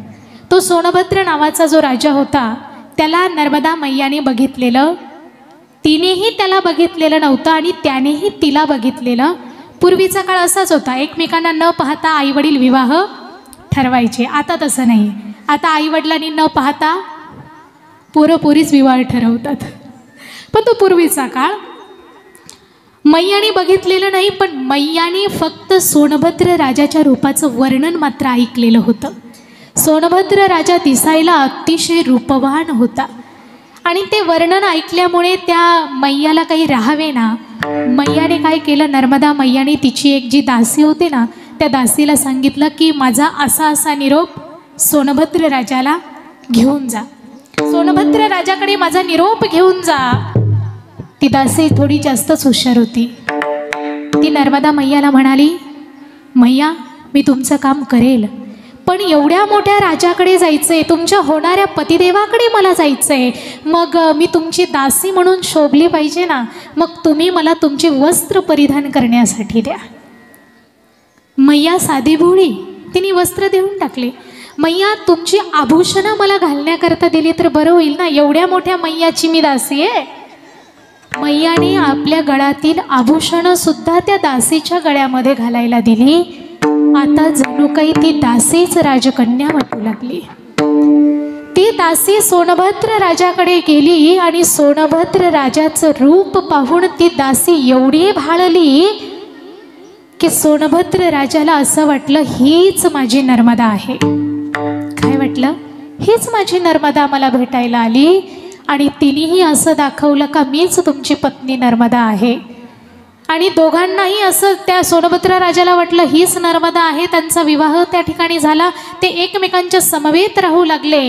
तो सोनभद्र नावाचा जो राजा होता त्याला नर्मदा मैयाने बघितलेलं, तिनेही त्याला बघितलेलं नव्हतं आणि त्यानेही तिला बघितलेलं. पूर्वीचा काळ असाच होता, एकमेकांना न पाहता आईवडील विवाह ठरवायचे. आता तसं नाही, आता आईवडिलांनी न पाहता पोरपोरीच विवाह ठरवतात. पण तो पूर्वीचा काळ. मैयाने बघितलेलं नाही, पण मैयाने फक्त सोनभद्र राजाच्या रूपाचं वर्णन मात्र ऐकलेलं होतं. सोनभद्र राजा दिसायला अतिशय रूपवान होता आणि ते वर्णन ऐकल्यामुळे त्या मैयाला काही राहावे ना, मैयाने काय केलं, नर्मदा मैयाने तिची एक जी दासी होती ना त्या दासीला सांगितलं की माझा असा असा निरोप सोनभद्र राजाला घेऊन जा, सोनभद्र राजाकडे माझा निरोप घेऊन जा. ती दासी थोडी जास्तच हुशार होती. ती नर्मदा मैयाला म्हणाली, मैया मी तुमचं काम करेल, पण एवढ्या मोठ्या राजाकडे जायचंय, तुमच्या होणाऱ्या पतिदेवाकडे मला जायचंय, मग मी तुमची दासी म्हणून शोभली पाहिजे ना, मग तुम्ही मला तुमचे वस्त्र परिधान करण्यासाठी द्या. मैया साधी भोळी, तिने वस्त्र देऊन टाकले. मैया तुमची आभूषणं मला घालण्याकरता दिली तर बरं होईल ना, एवढ्या मोठ्या मैयाची मी दासी आहे. मैयाने आपल्या गळ्यातील आभूषणं सुद्धा त्या दासीच्या गळ्यामध्ये घालायला दिली. आता जणू काही ती दासीच राजकन्या वाटू लागली. ती दासी सोनभद्र राजाकडे गेली आणि सोनभद्र राजाचं रूप पाहून ती दासी एवढी भाळली की सोनभद्र राजाला असं वाटलं हीच माझी नर्मदा आहे. काय वाटलं? हीच माझी नर्मदा मला भेटायला आली आणि तिनेही असं दाखवलं का मीच तुमची पत्नी नर्मदा आहे. आणि दोघांनाही असं त्या सोनभद्र राजाला वाटलं हीच नर्मदा आहे. त्यांचा विवाह त्या ठिकाणी झाला. ते एकमेकांच्या समवेत राहू लागले.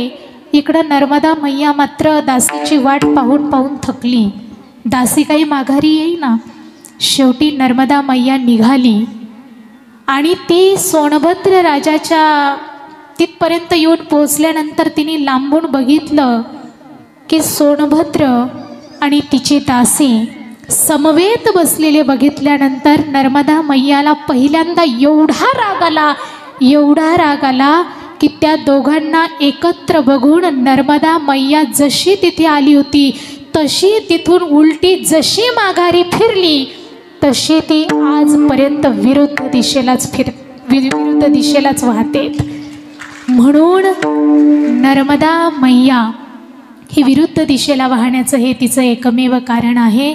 इकडं नर्मदा मैया मात्र दासीची वाट पाहून पाहून थकली. दासी काही माघारी येईना. शेवटी नर्मदा मैया निघाली आणि ती सोनभद्र राजाच्या तिथपर्यंत येऊन पोहोचल्यानंतर तिने लांबून बघितलं की सोनभद्र आणि तिची दासी समवेत बसलेले बघितल्यानंतर नर्मदा मैयाला पहिल्यांदा एवढा राग आला की त्या दोघांना एकत्र बघून नर्मदा मैया जशी तिथे आली होती तशी तिथून उलटी जशी माघारी फिरली तशी ती आजपर्यंत विरुद्ध दिशेलाच वाहते. म्हणून नर्मदा मैया ही विरुद्ध दिशेला वाहण्याचं हे तिचं एकमेव कारण आहे.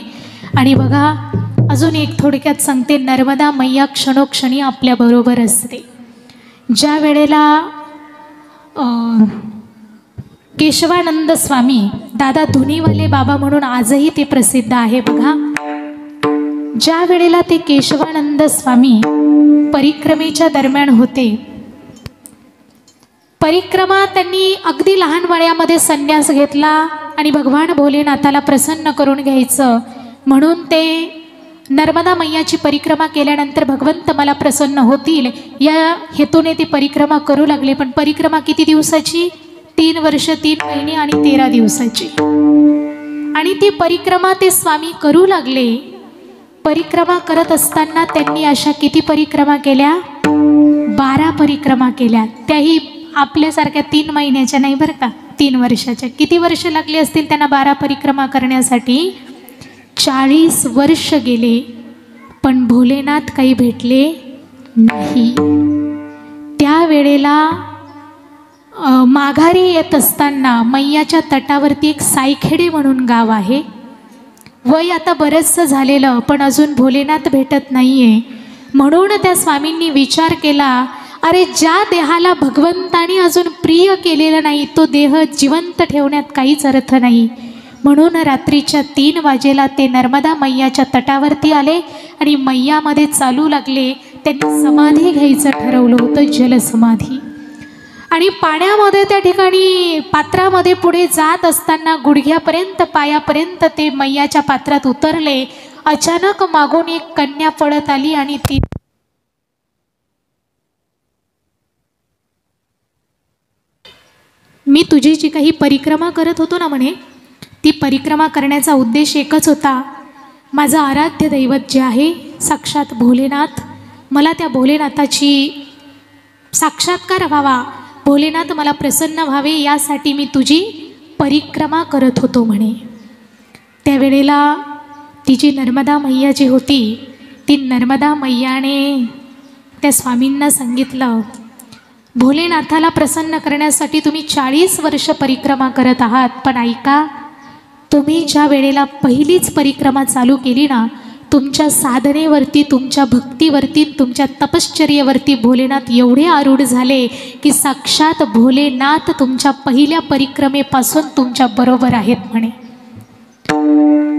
आणि बघा, अजून एक थोडक्यात सांगते, नर्मदा मैया क्षणोक्षणी आपल्याबरोबर असते. ज्या वेळेला केशवानंद स्वामी, दादा धुनीवाले बाबा म्हणून आजही ते प्रसिद्ध आहे. बघा, ज्या वेळेला ते केशवानंद स्वामी परिक्रमेच्या दरम्यान होते, परिक्रमा त्यांनी अगदी लहान वयामध्ये संन्यास घेतला आणि भगवान भोलेनाथाला प्रसन्न करून घ्यायचं म्हणून ते नर्मदा मैयाची परिक्रमा केल्यानंतर भगवंत मला प्रसन्न होतील या हेतूने ती परिक्रमा करू लागले. पण परिक्रमा किती दिवसाची? 3 वर्ष 3 महिने आणि 13 दिवसाची. आणि ती परिक्रमा ते स्वामी करू लागले. परिक्रमा करत असताना त्यांनी अशा किती परिक्रमा केल्या? 12 परिक्रमा केल्या. त्याही आपल्यासारख्या 3 महिन्याच्या नाही बरं का, 3 वर्षाच्या. किती वर्ष लागली असतील त्यांना 12 परिक्रमा करण्यासाठी? 40 वर्ष गेले. पण भोलेनाथ काही भेटले नाही. त्यावेळेला माघारी येत असताना मैयाच्या तटावरती एक सायखेडे म्हणून गाव आहे. वय आता बरंचसं झालेलं, पण अजून भोलेनाथ भेटत नाही आहे. म्हणून त्या स्वामींनी विचार केला, अरे ज्या देहाला भगवंताने अजून प्रिय केलेला नाही तो देह जिवंत ठेवण्यात काहीच अर्थ नाही. म्हणून रात्रीच्या 3 वाजेला ते नर्मदा मैयाच्या तटावरती आले आणि मैयामध्ये चालू लागले. त्यांनी समाधी घ्यायचं ठरवलं होतं, जलसमाधी. आणि पाण्यामध्ये त्या ठिकाणी पात्रामध्ये पुढे जात असताना गुडघ्यापर्यंत पायापर्यंत ते मैयाच्या पात्रात उतरले. अचानक मागून एक कन्या पळत आली आणि ती मी तुझी जी काही परिक्रमा करत होतो ना म्हणे, ती परिक्रमा करण्याचा उद्देश एकच होता. माझं आराध्य दैवत जे आहे साक्षात भोलेनाथ, मला त्या भोलेनाथाची साक्षात्कार व्हावा, भोलेनाथ मला प्रसन्न व्हावे, यासाठी मी तुझी परिक्रमा करत होतो म्हणे. त्यावेळेला ती जी नर्मदा मैया जी होती, ती नर्मदा मैयाने त्या स्वामींना सांगितलं, भोलेनाथाला प्रसन्न करण्यासाठी तुम्ही 40 वर्ष परिक्रमा करत आहात, पण ऐका, तुम्ही ज्या वेळेला पहिलीच परिक्रमा चालू केली ना, तुमच्या साधनेवरती, तुमच्या भक्तीवरती, तुमच्या तपश्चर्येवरती भोलेनाथ एवढे आरूढ झाले की साक्षात भोलेनाथ तुमच्या पहिल्या परिक्रमेपासून तुमच्या बरोबर आहेत म्हणे.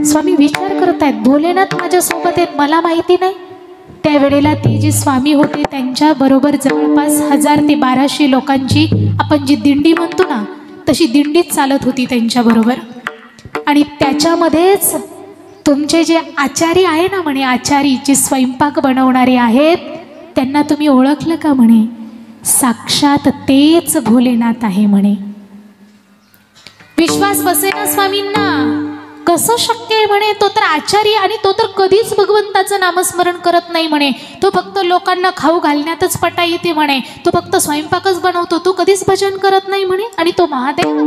स्वामी विचार करत आहेत, भोलेनाथ माझ्यासोबत आहेत, मला माहिती नाही. त्यावेळेला ती जी स्वामी होते त्यांच्याबरोबर जवळपास 1000 ते 1200 लोकांची आपण जी दिंडी म्हणतो ना, तशी दिंडीच चालत होती त्यांच्याबरोबर. आणि त्याच्यामध्येच तुमचे जे आचारी आहे ना म्हणे, आचारी जे स्वयंपाक बनवणारे आहेत, त्यांना तुम्ही ओळखलं का म्हणे? साक्षात तेच भोलेनाथ आहे म्हणे. विश्वास बसेना स्वामींना, कसं शक्य आहे म्हणे? तो तर आचारी, आणि तो तर कधीच भगवंताचं नामस्मरण करत नाही म्हणे. तो फक्त लोकांना खाऊ घालण्यातच पटा येते म्हणे. तो फक्त स्वयंपाकच बनवतो, तो कधीच भजन करत नाही म्हणे. आणि तो महादेव.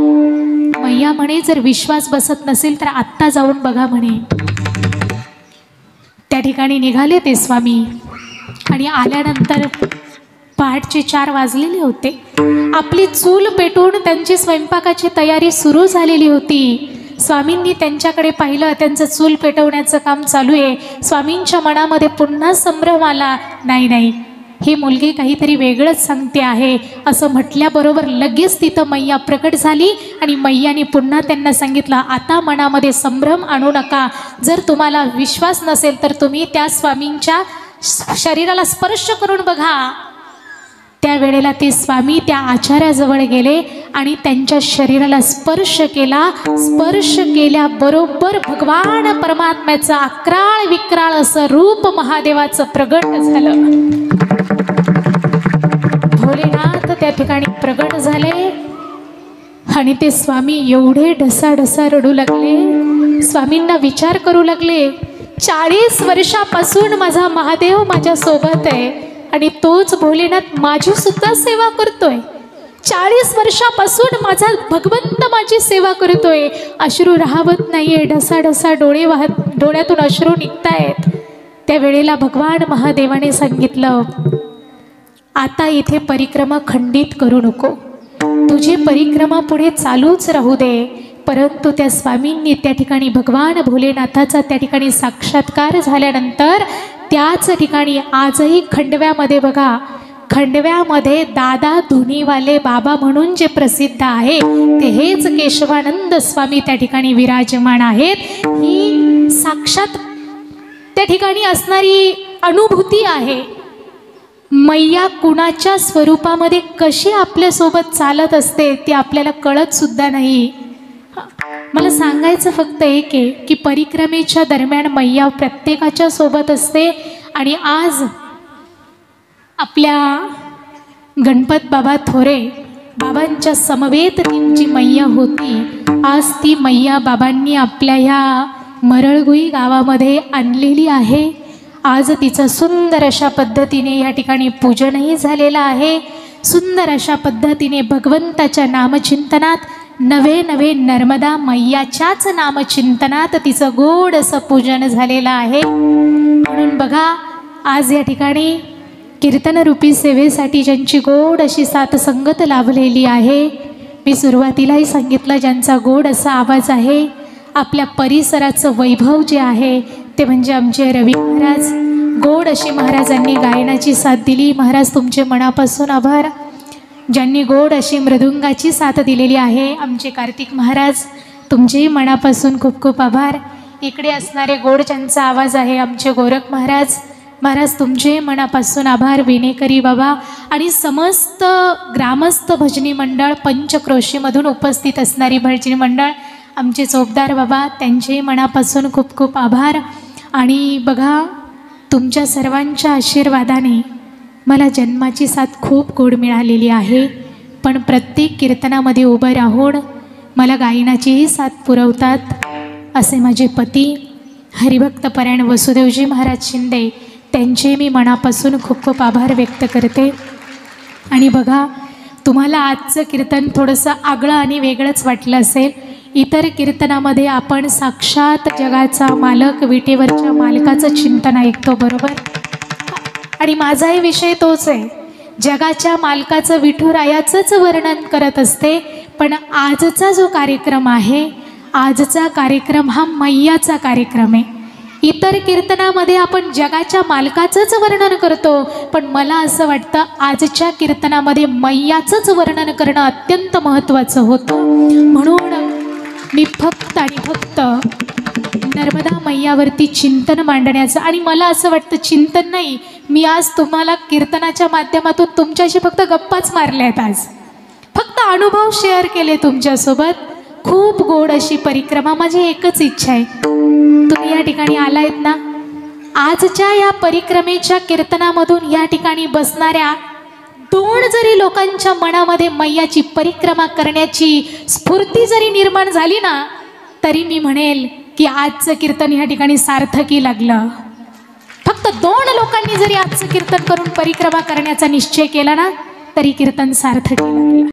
मैया म्हणे, जर विश्वास बसत नसेल तर आत्ता जाऊन बघा म्हणे. त्या ठिकाणी निघाले ते स्वामी आणि आल्यानंतर पहाटचे 4 वाजलेले होते. आपली चूल पेटवून त्यांची स्वयंपाकाची तयारी सुरू झालेली होती. स्वामींनी त्यांच्याकडे पाहिलं, त्यांचं चूल पेटवण्याचं काम चालू आहे. स्वामींच्या मनामध्ये पुन्हा संभ्रम आला, नाही नाही, ही मुलगी काहीतरी वेगळंच सांगते आहे असं म्हटल्याबरोबर लगेच तिथं मैया प्रकट झाली आणि मैयाने पुन्हा त्यांना सांगितलं, आता मनामध्ये संभ्रम आणू नका. जर तुम्हाला विश्वास नसेल तर तुम्ही त्या स्वामींच्या शरीराला स्पर्श करून बघा. त्यावेळेला ते स्वामी त्या आचार्याजवळ गेले आणि त्यांच्या शरीराला स्पर्श केला. स्पर्श केल्याबरोबर भगवान परमात्म्याचं अक्राळ विक्राळ असं रूप महादेवाचं प्रगट झालं. भोलेनाथ त्या ठिकाणी प्रगट झाले आणि ते स्वामी एवढे ढसाढसा रडू लागले. स्वामींना विचार करू लागले, 40 वर्षापासून माझा महादेव माझ्या सोबत आहे आणि तोच भोलेनाथ माझी सुद्धा सेवा करतोय. 40 वर्षापासून माझा भगवंत माझी सेवा करतोय. अश्रू राहवत नाहीये, ढसाढसा डोळ्यातून अश्रू निघतायत. त्यावेळेला भगवान महादेवाने सांगितलं, आता इथे परिक्रमा खंडित करू नको, तुझी परिक्रमा पुढे चालूच राहू दे. परंतु त्या स्वामींनी त्या ठिकाणी भगवान भोलेनाथाचा त्या ठिकाणी साक्षात्कार झाल्यानंतर त्याच ठिकाणी आजही खंडव्यामध्ये बघा, खंडव्यामध्ये दादा धुनीवाले बाबा म्हणून जे प्रसिद्ध आहे ते हेच केशवानंद स्वामी त्या ठिकाणी विराजमान आहेत. ही साक्षात त्या ठिकाणी असणारी अनुभूती आहे. मैया कुणाच्या स्वरूपामध्ये कशी आपल्यासोबत चालत असते ते आपल्याला कळत सुद्धा नाही. मला सांगायचं फक्त एक आहे की परिक्रमेच्या दरम्यान मैया प्रत्येकाच्या सोबत असते. आणि आज आपल्या गणपत बाबा थोरे बाबांच्या समवेत जी मैया होती, आज ती मैया बाबांनी आपल्या ह्या मरळगुई गावामध्ये आणलेली आहे. आज तिचं सुंदर अशा पद्धतीने या ठिकाणी पूजनही झालेलं आहे. सुंदर अशा पद्धतीने भगवंताच्या नामचिंतनात नवे नवे नर्मदा मैयाच्याच नामचिंतनात तिचं गोड असं पूजन झालेलं आहे. म्हणून बघा, आज या ठिकाणी कीर्तनरूपी सेवेसाठी ज्यांची गोड अशी साथसंगत लाभलेली आहे, मी सुरुवातीलाही सांगितलं, ज्यांचा गोड असा आवाज आहे, आपल्या परिसराचं वैभव जे आहे ते म्हणजे आमचे रवी महाराज. गोड अशी महाराजांनी गायनाची साथ दिली. महाराज तुमचे मनापासून आभार. ज्यांनी गोड अशी मृदुंगाची साथ दिलेली आहे आमचे कार्तिक महाराज, तुमचेही मनापासून खूप खूप आभार. इकडे असणारे गोड ज्यांचा आवाज आहे आमचे गोरख महाराज, महाराज तुमचे मनापासून आभार. विनेकरी बाबा आणि समस्त ग्रामस्थ भजनी मंडळ, पंचक्रोशीमधून उपस्थित असणारी भजनी मंडळ, आमचे चोपदार बाबा, त्यांचेही मनापासून खूप खूप आभार. आणि बघा, तुमच्या सर्वांच्या आशीर्वादाने मला जन्माची साथ खूप गोड मिळालेली आहे. पण प्रत्येक कीर्तनामध्ये उभं राहून मला गायनाचीही साथ पुरवतात असे माझे पती हरिभक्तपरायण वसुदेवजी महाराज शिंदे, त्यांचे मी मनापासून खूप खूप आभार व्यक्त करते. आणि बघा, तुम्हाला आजचं कीर्तन थोडंसं आगळं आणि वेगळंच वाटलं असेल. इतर कीर्तनामध्ये आपण साक्षात जगाचा मालक, विटेवरच्या मालकाचं चिंतन ऐकतो, बरोबर. आणि माझाही विषय तोच आहे, जगाच्या मालकाचं विठुरायाचंच वर्णन करत असते. पण आजचा जो कार्यक्रम आहे, आजचा कार्यक्रम हा मैयाचा कार्यक्रम आहे. इतर कीर्तनामध्ये आपण जगाच्या मालकाचंच वर्णन करतो, पण मला असं वाटतं आजच्या कीर्तनामध्ये मैयाचंच वर्णन करणं अत्यंत महत्त्वाचं होतं. म्हणून मी फक्त आणि फक्त नर्मदा मैयावरती चिंतन मांडण्याचं, आणि मला असं वाटतं चिंतन नाही, मी आज तुम्हाला कीर्तनाच्या माध्यमातून तुमच्याशी फक्त गप्पाच मारल्या आहेत. आज फक्त अनुभव शेअर केले तुमच्यासोबत. खूप गोड अशी परिक्रमा. माझी एकच इच्छा आहे, तुम्ही या ठिकाणी आलायत ना, आजच्या या परिक्रमेच्या कीर्तनामधून या ठिकाणी बसणाऱ्या 2 जरी लोकांच्या मनामध्ये मैयाची परिक्रमा करण्याची स्फूर्ती जरी निर्माण झाली ना, तरी मी म्हणेल की आजचं कीर्तन या ठिकाणी सार्थकी लागलं. फक्त 2 लोकांनी जरी आजचं कीर्तन करून परिक्रमा करण्याचा निश्चय केला ना, तरी कीर्तन सार्थकी लागलं.